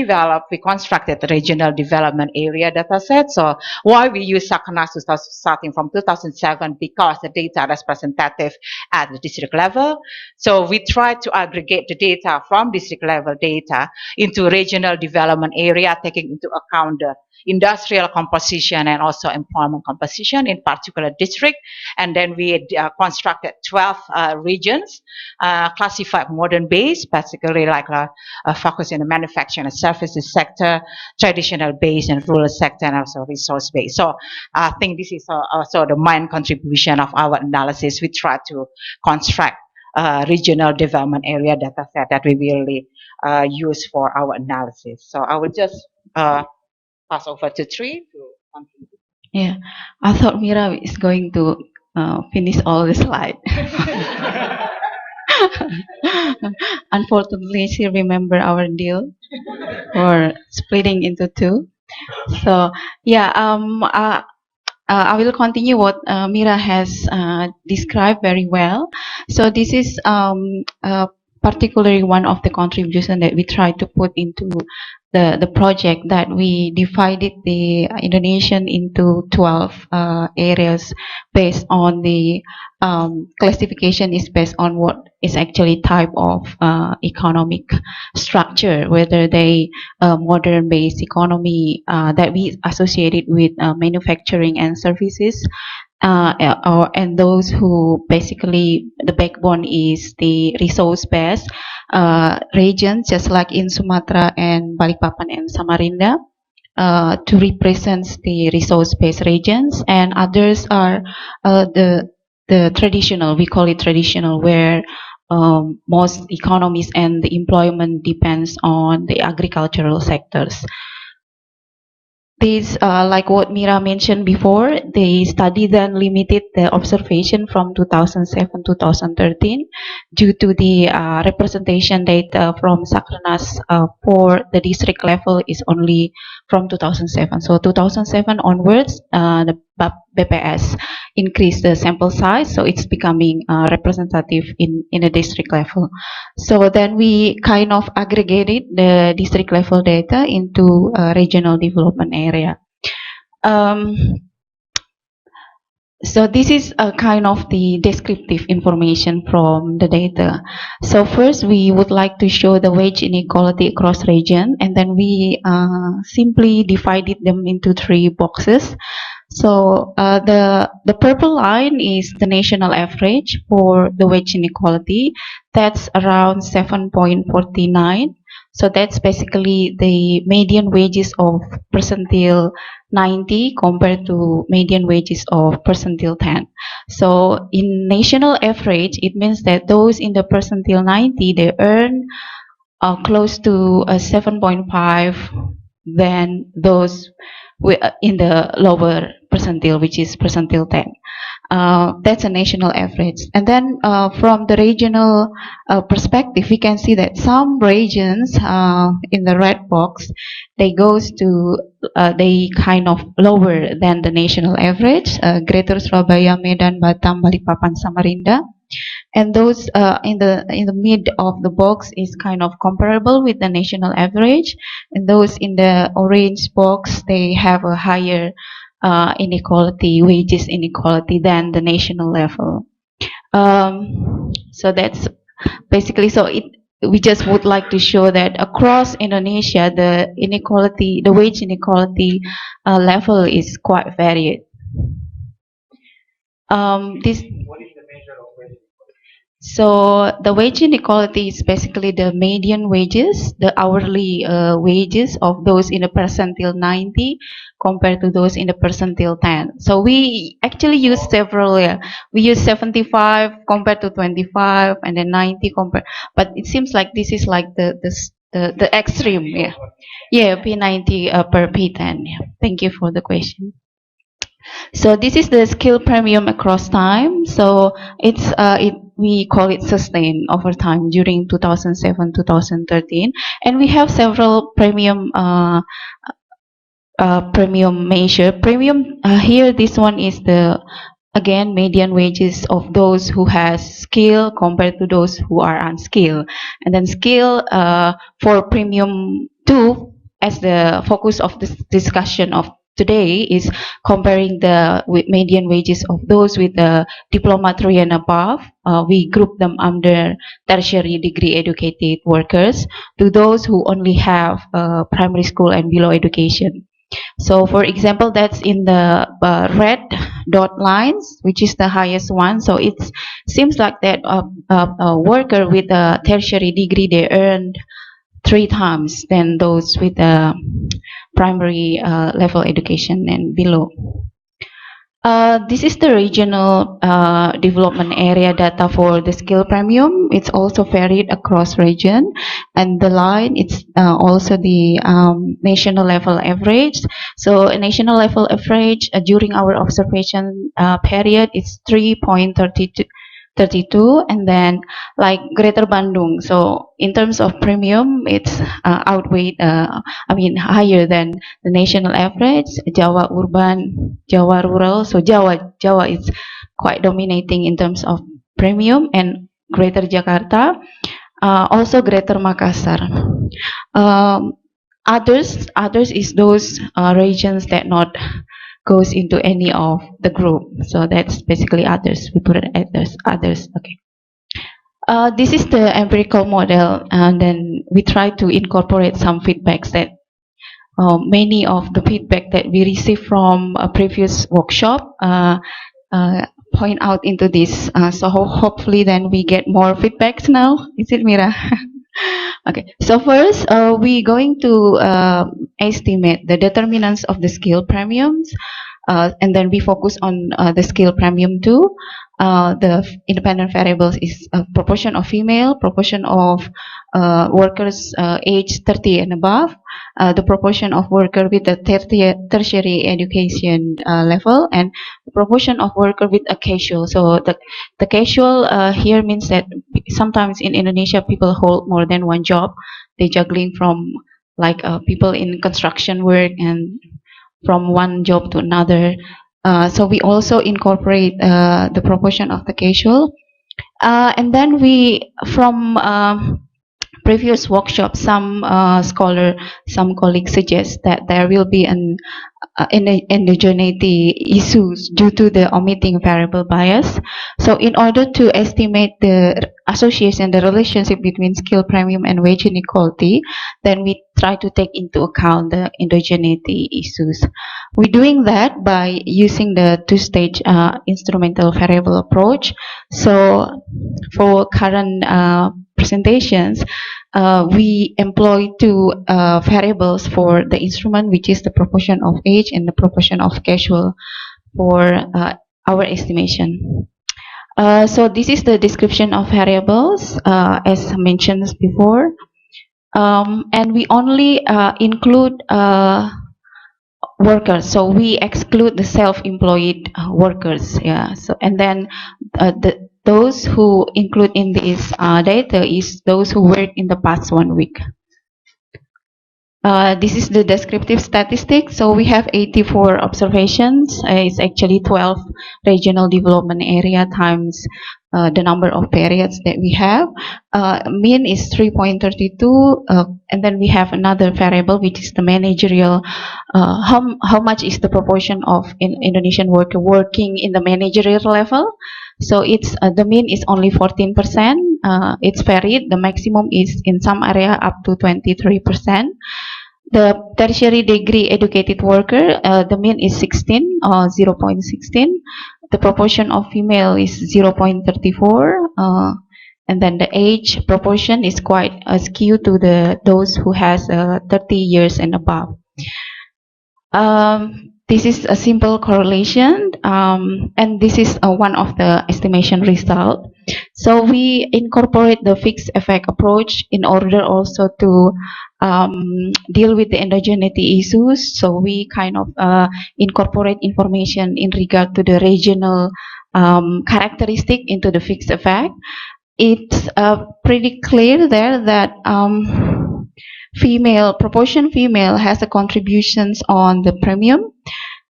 constructed the regional development area data set. So why we use Sakarnas starting from 2007? Because the data is representative at the district level. So we try to aggregate the data from district level data into regional development area, taking into account the industrial composition and also employment composition in particular district. And then we constructed 12 regions, classified modern base, particularly like focus in the manufacturing and services sector, traditional base and rural sector, and also resource base. So I think this is also the main contribution of our analysis. We try to construct regional development area data set that we really use for our analysis. So I will just pass over to Tri to continue. Yeah, I thought Mira is going to finish all the slide. Unfortunately, she remembered our deal for splitting into two. So yeah, I will continue what Mira has described very well. So this is particularly one of the contributions that we try to put into the project, that we divided the Indonesian into 12 areas based on the classification is based on what is actually type of economic structure, whether they modern based economy that we associated with manufacturing and services, and those who basically the backbone is the resource based regions, just like in Sumatra and Balikpapan and Samarinda, to represent the resource based regions, and others are the traditional, we call it traditional, where most economies and the employment depends on the agricultural sectors. This, like what Mira mentioned before, the study then limited the observation from 2007-2013 due to the representation data from Sakarnas for the district level is only from 2007. So 2007 onwards, the BPS increased the sample size, so it's becoming representative in a district level. So then we kind of aggregated the district level data into a regional development area. So this is a kind of the descriptive information from the data. So first we would like to show the wage inequality across region, and then we simply divided them into 3 boxes. So the purple line is the national average for the wage inequality. That's around 7.49. So that's basically the median wages of percentile 90 compared to median wages of percentile 10. So in national average, it means that those in the percentile 90, they earn close to 7.5 than those in the lower percentile, which is percentile 10. That's a national average. And then from the regional perspective, we can see that some regions in the red box, they kind of lower than the national average. Greater Surabaya, Medan, Batam, Balikpapan, Samarinda. And those in the mid of the box is kind of comparable with the national average. And those in the orange box, they have a higher inequality, wages inequality than the national level. So that's basically, so we just would like to show that across Indonesia, the inequality, the wage inequality level is quite varied. So the wage inequality is basically the median wages, the hourly wages of those in the percentile 90 compared to those in the percentile 10. So we actually use several, we use 75 compared to 25 and then 90 compared, but it seems like this is like the extreme, yeah, P90 per P10. Yeah. Thank you for the question. So this is the skill premium across time. So it's we call it sustained over time during 2007-2013, and we have several premium premium measure. Premium here, this one is the again median wages of those who has skill compared to those who are unskilled, and then skill for premium 2 as the focus of this discussion of today is comparing the median wages of those with the diploma 3 and above. We group them under tertiary degree educated workers to those who only have primary school and below education. So for example, that's in the red dot lines, which is the highest one. So it seems like that a worker with a tertiary degree, they earned 3 times than those with a primary level education and below. This is the regional development area data for the skill premium. It's also varied across region, and the line it's also the national level average. So a national level average during our observation period is 3.32, and then like Greater Bandung. So in terms of premium, it's outweighed, I mean higher than the national average. Jawa urban, Jawa rural. So Jawa is quite dominating in terms of premium, and Greater Jakarta, also Greater Makassar. Others is those regions that not goes into any of the group. So that's basically others. We put it others. Okay. This is the empirical model, and then we try to incorporate some feedbacks that many of the feedback that we received from a previous workshop point out into this. So hopefully then we get more feedbacks now. Is it Mira? Okay, so first we're going to estimate the determinants of the skill premiums, and then we focus on the skill premium too. The independent variables is proportion of female, proportion of workers age 30 and above, the proportion of worker with a tertiary education level, and the proportion of worker with a casual. So the casual here means that sometimes in Indonesia people hold more than one job. They juggling from like people in construction work and from one job to another. So we also incorporate the proportion of the casual. And then we, from previous workshops, some some colleagues suggest that there will be an indigeneity issues due to the omitting variable bias. So in order to estimate the association, the relationship between skill premium and wage inequality, then we try to take into account the indigeneity issues. We're doing that by using the two-stage instrumental variable approach. So for current presentations, we employ two variables for the instrument, which is the proportion of age and the proportion of casual for our estimation. So this is the description of variables as mentioned before. And we only include workers, so we exclude the self-employed workers. Yeah. So and then those who include in this data is those who work in the past 1 week. This is the descriptive statistics. So we have 84 observations. It's actually 12 regional development area times the number of periods that we have. Mean is 3.32, and then we have another variable which is the managerial. How much is the proportion of Indonesian worker working in the managerial level? So it's the mean is only 14%. It's varied. The maximum is in some area up to 23%. The tertiary degree educated worker, the mean is 16 or 0.16. The proportion of female is 0.34. And then the age proportion is quite skewed to those who has 30 years and above. This is a simple correlation, and this is one of the estimation result. So we incorporate the fixed effect approach in order also to deal with the indigeneity issues. So we kind of incorporate information in regard to the regional characteristic into the fixed effect. It's pretty clear there that proportion female has a contributions on the premium.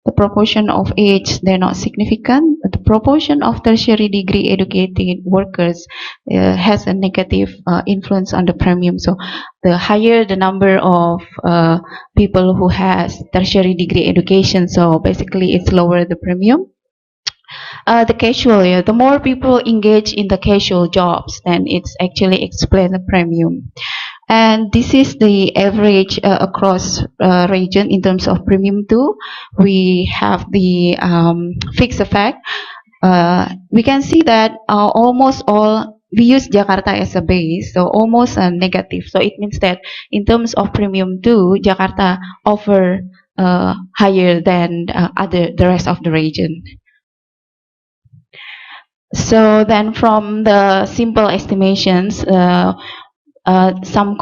The proportion of age, they're not significant. The proportion of tertiary degree educated workers has a negative influence on the premium. So the higher the number of people who has tertiary degree education, so basically it's lower the premium. The casual, yeah, the more people engage in the casual jobs, then it's actually explain the premium. And this is the average across region in terms of premium too. We have the fixed effect. We can see that almost all, we use Jakarta as a base, so almost negative. So it means that in terms of premium too, Jakarta offer higher than the rest of the region. So then from the simple estimations, some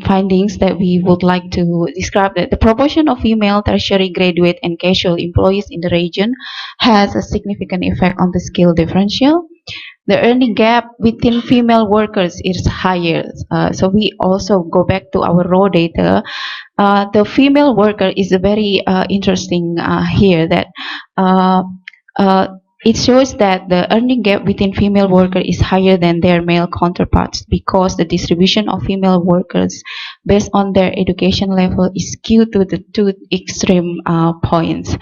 findings that we would like to describe, that the proportion of female tertiary graduate and casual employees in the region has a significant effect on the skill differential. The earning gap within female workers is higher. So we also go back to our raw data. The female worker is a very interesting here, that it shows that the earning gap within female workers is higher than their male counterparts, because the distribution of female workers based on their education level is skewed to the two extreme points.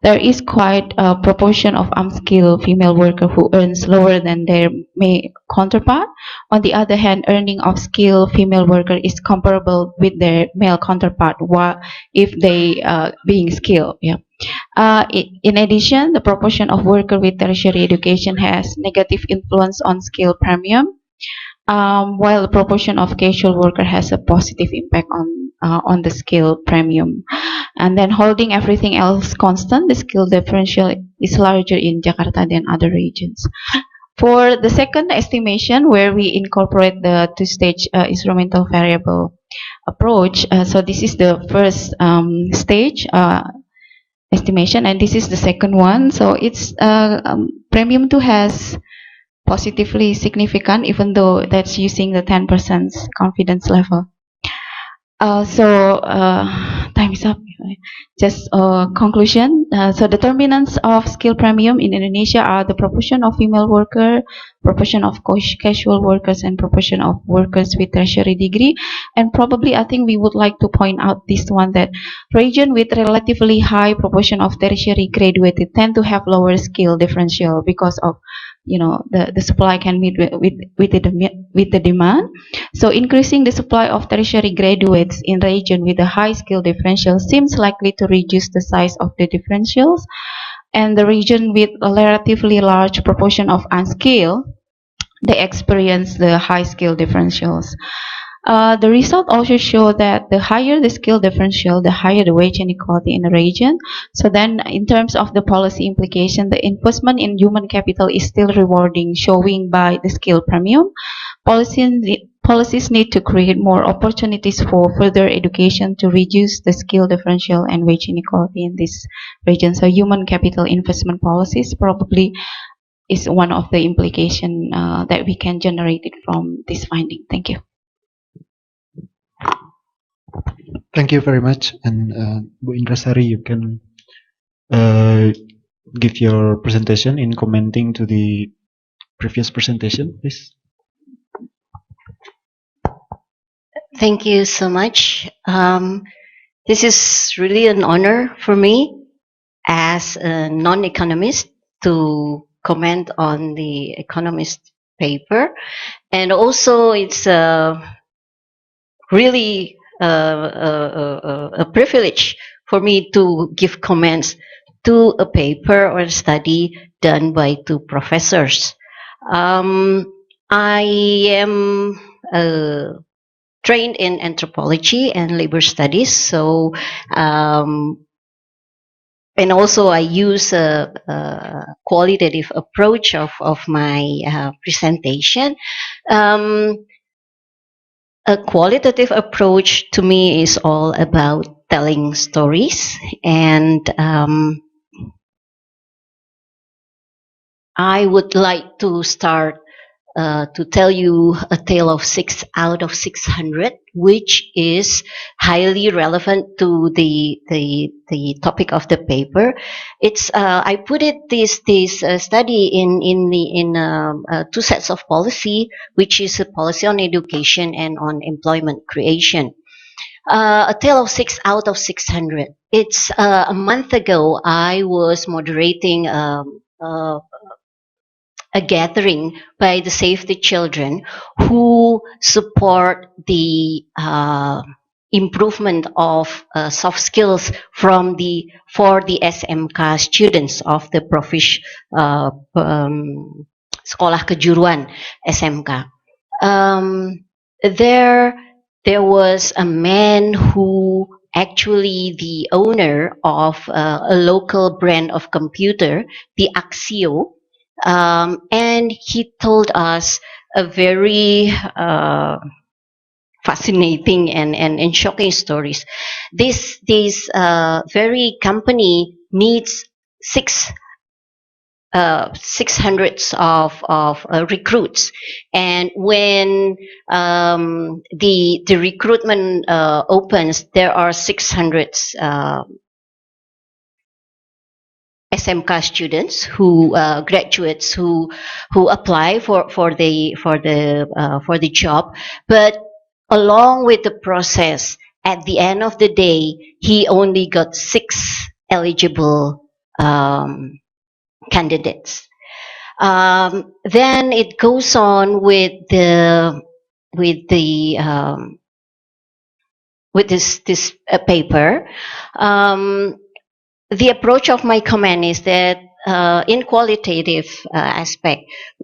There is quite a proportion of unskilled female worker who earns lower than their male counterpart. On the other hand, earning of skilled female worker is comparable with their male counterpart, if they being skilled. Yeah. In addition, the proportion of worker with tertiary education has negative influence on skill premium, while the proportion of casual worker has a positive impact on the skill premium. And then holding everything else constant, the skill differential is larger in Jakarta than other regions. For the second estimation, where we incorporate the two-stage instrumental variable approach, so this is the first stage estimation, and this is the second one. So it's premium 2 has positively significant, even though that's using the 10% confidence level. Time is up. Just conclusion. So determinants of skill premium in Indonesia are the proportion of female worker, proportion of casual workers, and proportion of workers with tertiary degree. And probably, I think we would like to point out this one, that region with relatively high proportion of tertiary graduated tend to have lower skill differential because of, you know, the supply can meet with the demand. So increasing the supply of tertiary graduates in region with a high skill differential seems likely to reduce the size of the differentials, and the region with a relatively large proportion of unskilled, they experience the high skill differentials. The result also show that the higher the skill differential, the higher the wage inequality in the region. So then in terms of the policy implication, the investment in human capital is still rewarding, showing by the skill premium. Policies need to create more opportunities for further education to reduce the skill differential and wage inequality in this region. So human capital investment policies probably is one of the implication that we can generate it from this finding. Thank you. Thank you very much. And Bu Indrasari, you can give your presentation in commenting to the previous presentation, please. Thank you so much. This is really an honor for me as a non-economist to comment on the economist paper. And also it's really a privilege for me to give comments to a paper or a study done by two professors. I am trained in anthropology and labor studies, so and also I use a qualitative approach of my presentation. A qualitative approach to me is all about telling stories, and I would like to start to tell you a tale of 6 out of 600, which is highly relevant to the topic of the paper. It's I put it this study in two sets of policy, which is a policy on education and on employment creation. A tale of 6 out of 600. It's a month ago I was moderating a gathering by the Save the Children who support the improvement of soft skills for the SMK students of the Sekolah Kejuruan SMK. There was a man who actually the owner of a local brand of computer, the Axio, and he told us a very fascinating and shocking stories. This very company needs 600 of recruits, and when the recruitment opens, there are 600 SMK students who graduates who apply for the job, but along with the process, at the end of the day, he only got 6 eligible candidates. Then it goes on with this paper. The approach of my comment is that in qualitative aspect,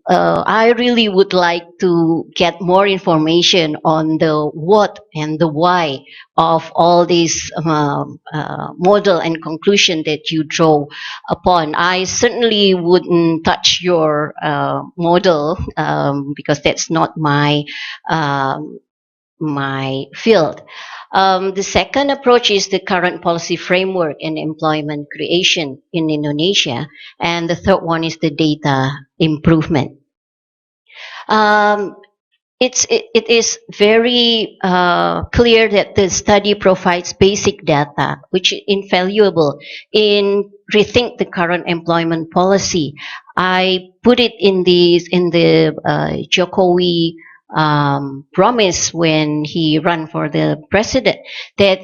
I really would like to get more information on the what and the why of all these model and conclusion that you draw upon. I certainly wouldn't touch your model because that's not my my field. The second approach is the current policy framework and employment creation in Indonesia. And the third one is the data improvement. it is very clear that the study provides basic data, which is invaluable in rethink the current employment policy. I put it in the Jokowi promise when he ran for the president, that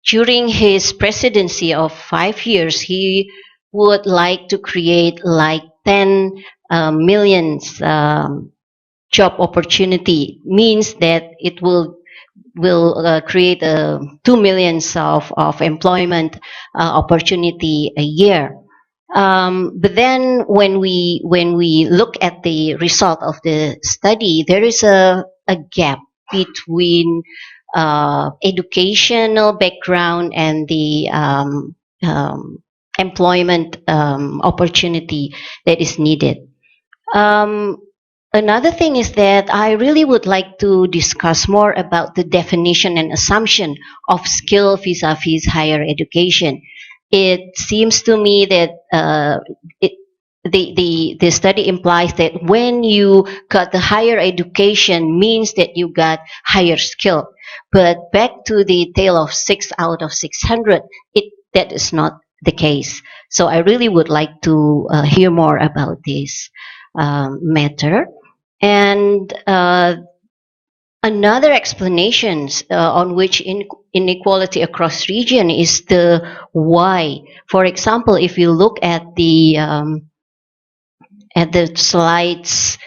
during his presidency of 5 years, he would like to create like 10 millions job opportunity. Means that it will create 2 millions of employment opportunity a year. But then when we look at the result of the study, there is a gap between educational background and the employment opportunity that is needed. Another thing is that I really would like to discuss more about the definition and assumption of skill vis-a-vis higher education. It seems to me that the study implies that when you got the higher education means that you got higher skill. But back to the tale of 6 out of 600, that is not the case. So I really would like to hear more about this matter. And another explanations on which inequality across region is the why. For example, if you look at the slides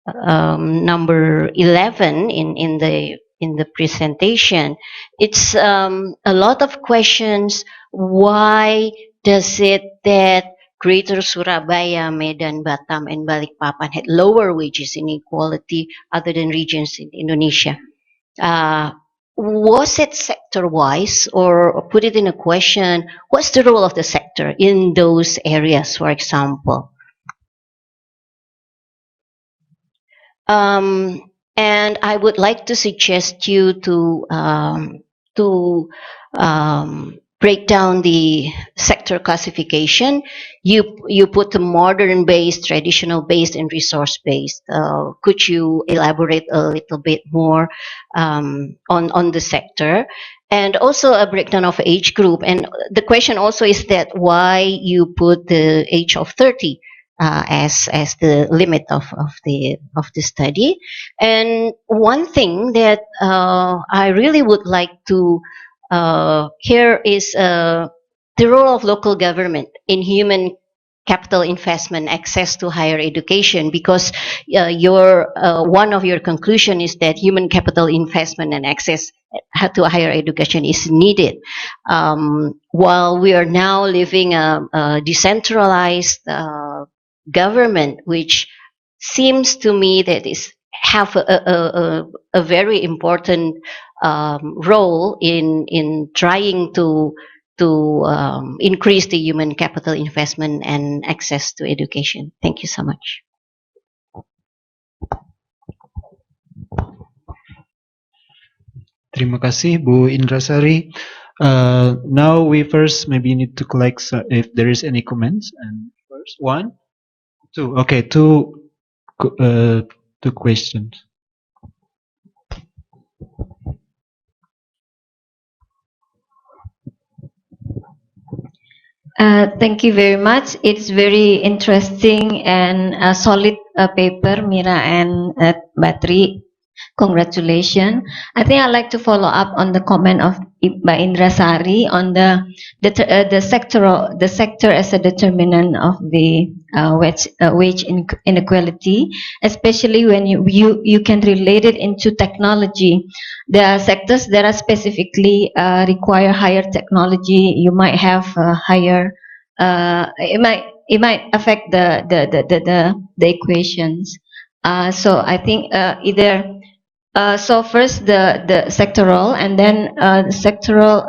number 11 in the presentation, it's a lot of questions. Why does it that Greater Surabaya, Medan, Batam, and Balikpapan had lower wages inequality other than regions in Indonesia? Was it sector-wise, or put it in a question, what's the role of the sector in those areas, for example? And I would like to suggest you to break down the sector classification. You put the modern based, traditional based, and resource based. Could you elaborate a little bit more on the sector? And also a breakdown of age group. And the question also is that why you put the age of 30 as the limit of the study. And one thing that I really would like to hear is the role of local government in human capital investment, access to higher education, because one of your conclusion is that human capital investment and access to higher education is needed. While we are now living a decentralized government, which seems to me that is have a very important role in trying to increase the human capital investment and access to education. Thank you so much. Terima kasih, Bu Indrasari. Now we first maybe need to collect if there is any comments. And first, 1, 2. Okay, two questions. Thank you very much. It's very interesting and a solid paper, Mira and Batri. Congratulations. I think I'd like to follow up on the comment of by Indrasari on the sector as a determinant of the wage inequality, especially when you can relate it into technology. There are sectors that are specifically require higher technology. You might have higher. It might affect the equations. So I think either. So first the sectoral, and then the sectoral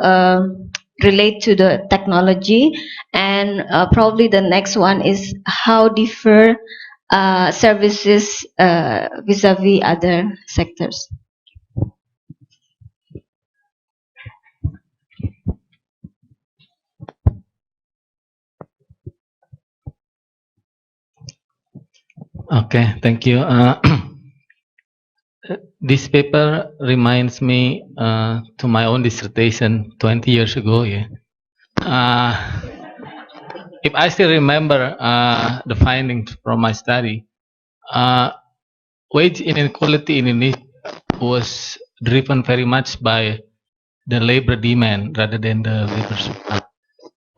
relate to the technology, and probably the next one is how differ services vis-a-vis other sectors. Okay, thank you. This paper reminds me to my own dissertation 20 years ago. Yeah. Uh, if I still remember the findings from my study, wage inequality in Indonesia was driven very much by the labor demand rather than the labor supply.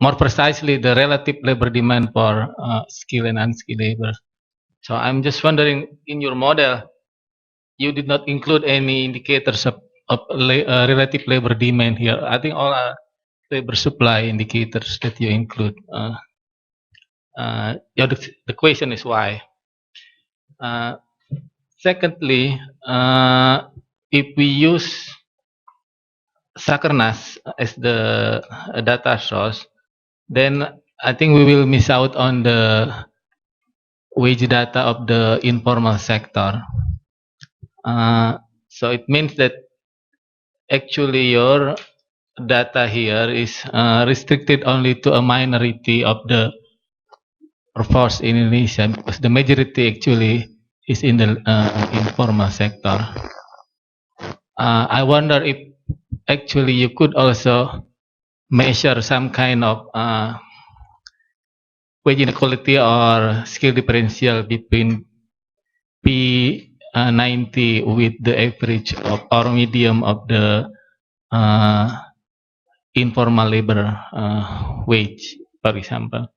More precisely, the relative labor demand for skilled and unskilled labor. So I'm just wondering, in your model, you did not include any indicators of relative labor demand here. I think all are labor supply indicators that you include. Yeah, the question is why. Secondly, if we use Sakernas as the data source, then I think we will miss out on the wage data of the informal sector. So it means that actually your data here is restricted only to a minority of the workforce in Indonesia, because the majority actually is in the informal sector. I wonder if actually you could also measure some kind of wage inequality or skill differential between P90 with the average of or medium of the informal labor wage, for example.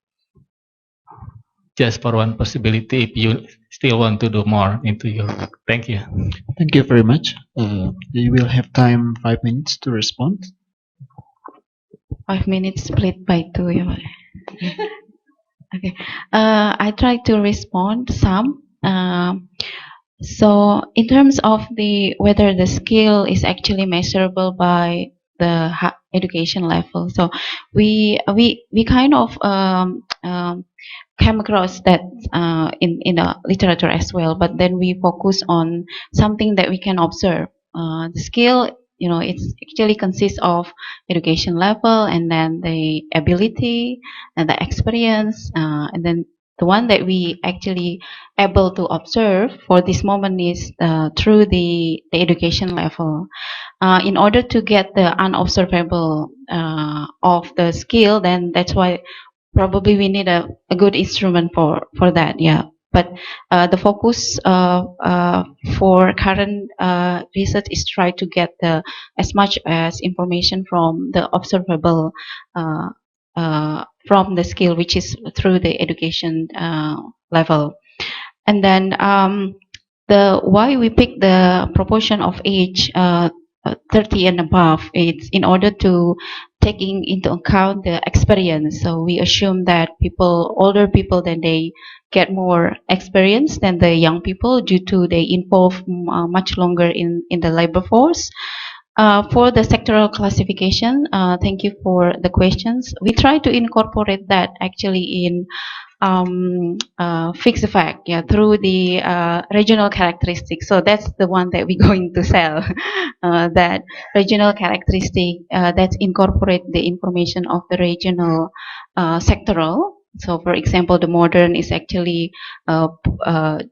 Just for one possibility, if you still want to do more into your work. Thank you. Thank you very much. You will have time 5 minutes to respond. 5 minutes split by 2. Yeah. Okay. I try to respond some. So in terms of the whether the skill is actually measurable by the education level, so we kind of came across that in the literature as well, but then we focus on something that we can observe. The skill, it's actually consists of education level and then the ability and the experience, and then the one that we actually able to observe for this moment is through the education level. In order to get the unobservable of the skill, then that's why probably we need a good instrument for that. Yeah. But the focus for current research is try to get as much as information from the observable from the skill, which is through the education level. And then the why we pick the proportion of age 30 and above, it's in order to taking into account the experience. So we assume that older people, then they get more experience than the young people due to they involve much longer in the labor force. For the sectoral classification, thank you for the questions. We try to incorporate that actually in fixed fact, yeah, through the regional characteristics. So that's the one that we're going to sell. That regional characteristic that incorporate the information of the regional sectoral. So, for example, the modern is actually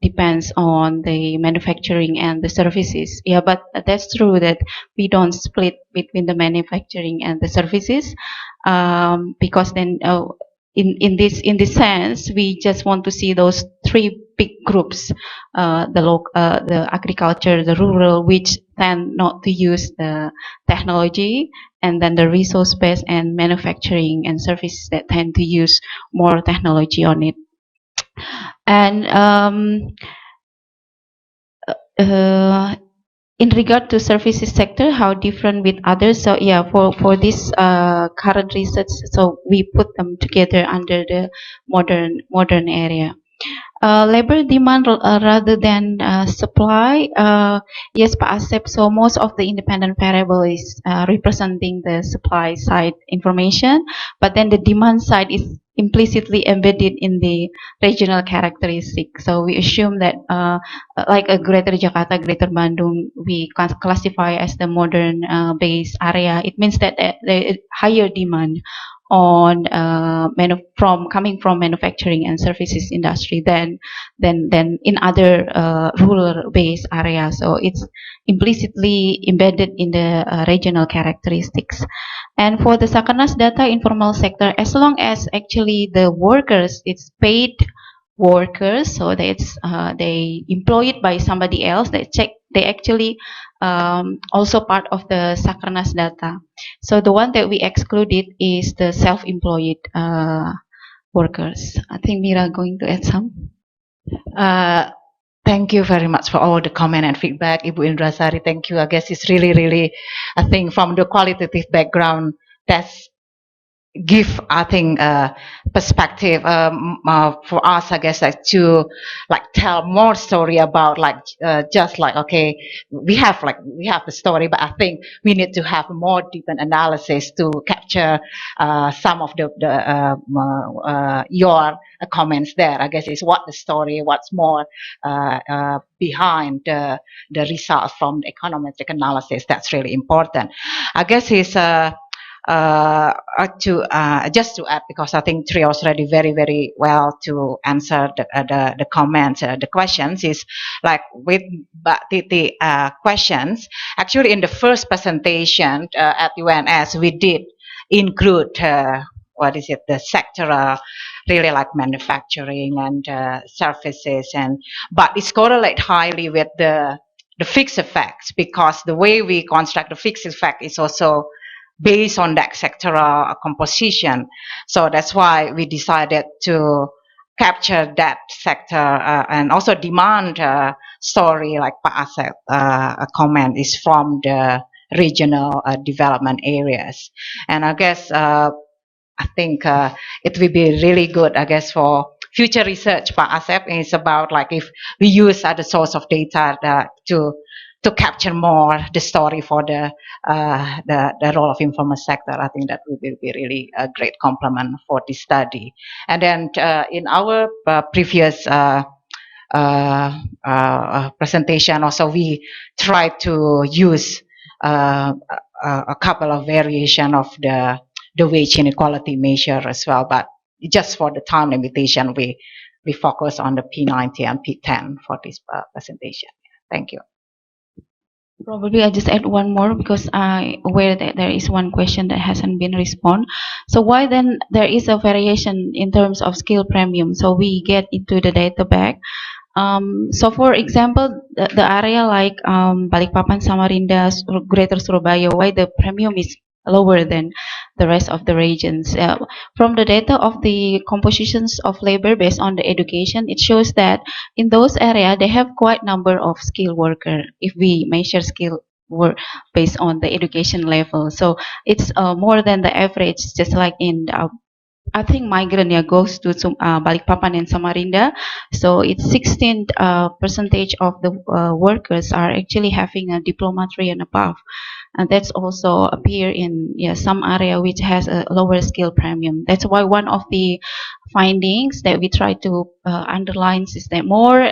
depends on the manufacturing and the services. Yeah, but that's true that we don't split between the manufacturing and the services, because then in this sense, we just want to see those 3 big groups: the agriculture, the rural, which tend not to use the technology, and then the resource based and manufacturing and services that tend to use more technology on it. And in regard to services sector, how different with others? So yeah, for this current research, so we put them together under the modern area. Labor demand rather than supply. Yes, Pak Asep. So most of the independent variable is representing the supply side information, but then the demand side is implicitly embedded in the regional characteristic. So we assume that like a Greater Jakarta, Greater Bandung, we classify as the modern base area. It means that the higher demand on coming from manufacturing and services industry than in other rural-based areas. So it's implicitly embedded in the regional characteristics. And for the Sakernas data informal sector, as long as actually the workers, it's paid workers, so that's they employed by somebody else, they actually also part of the Sakernas data. So the one that we excluded is the self-employed workers. I think Mira going to add some. Thank you very much for all the comment and feedback, Ibu Indrasari. Thank you. I guess it's really, I think from the qualitative background, that's give, I think, perspective for us, I guess, like to tell more story about just okay, we have the story, but I think we need to have more deeper analysis to capture some of your comments there. I guess is what the story, what's more behind the results from the econometric analysis. That's really important. I guess is just to add, because I think Trio's already very well to answer the comments, the questions is with the questions. Actually, in the first presentation at UNS, we did include the sector really like manufacturing and services, but it's correlate highly with the fixed effects, because the way we construct the fixed effect is also based on that sectoral composition. So that's why we decided to capture that sector and also demand story like Pak Asep comment is from the regional development areas. And I guess I think it will be really good, I guess, for future research. Pak Asep is about if we use other source of data to capture more the story for the role of informal sector. I think that will be really a great complement for this study. And then in our previous presentation also, we tried to use a couple of variation of the wage inequality measure as well, but just for the time limitation, we focus on the P90 and P10 for this presentation. Thank you. Probably I just add one more, because I aware that there is one question that hasn't been responded. So why then there is a variation in terms of skill premium? So we get into the data back. So for example, the area like Balikpapan, Samarinda, Greater Surabaya, why the premium is lower than the rest of the regions. From the data of the compositions of labor based on the education, it shows that in those areas they have quite number of skilled worker if we measure skill work based on the education level. So it's more than the average, just like in I think migrant goes to Balikpapan and Samarinda. So it's 16% of the workers are actually having a diploma 3 and above. And that's also appear in some area which has a lower skill premium. That's why one of the findings that we try to underline is that more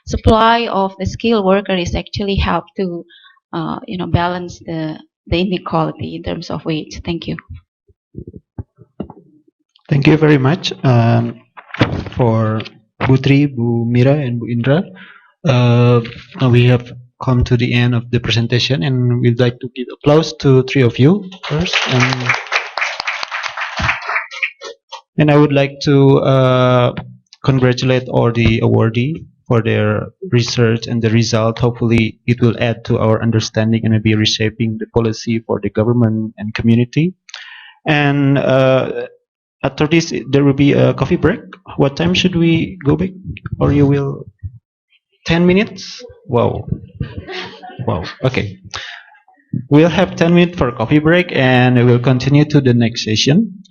supply of the skilled worker is actually help to balance the inequality in terms of wage. Thank you. Thank you very much for Bu Tri, Bu Mira, and Bu Indra. Now we have come to the end of the presentation, and we'd like to give applause to three of you first. And I would like to congratulate all the awardee for their research and the result. Hopefully it will add to our understanding and maybe reshaping the policy for the government and community. And after this, there will be a coffee break. What time should we go back? Or you will 10 minutes? Wow. Wow. Okay. We'll have 10 minutes for coffee break, and we will continue to the next session.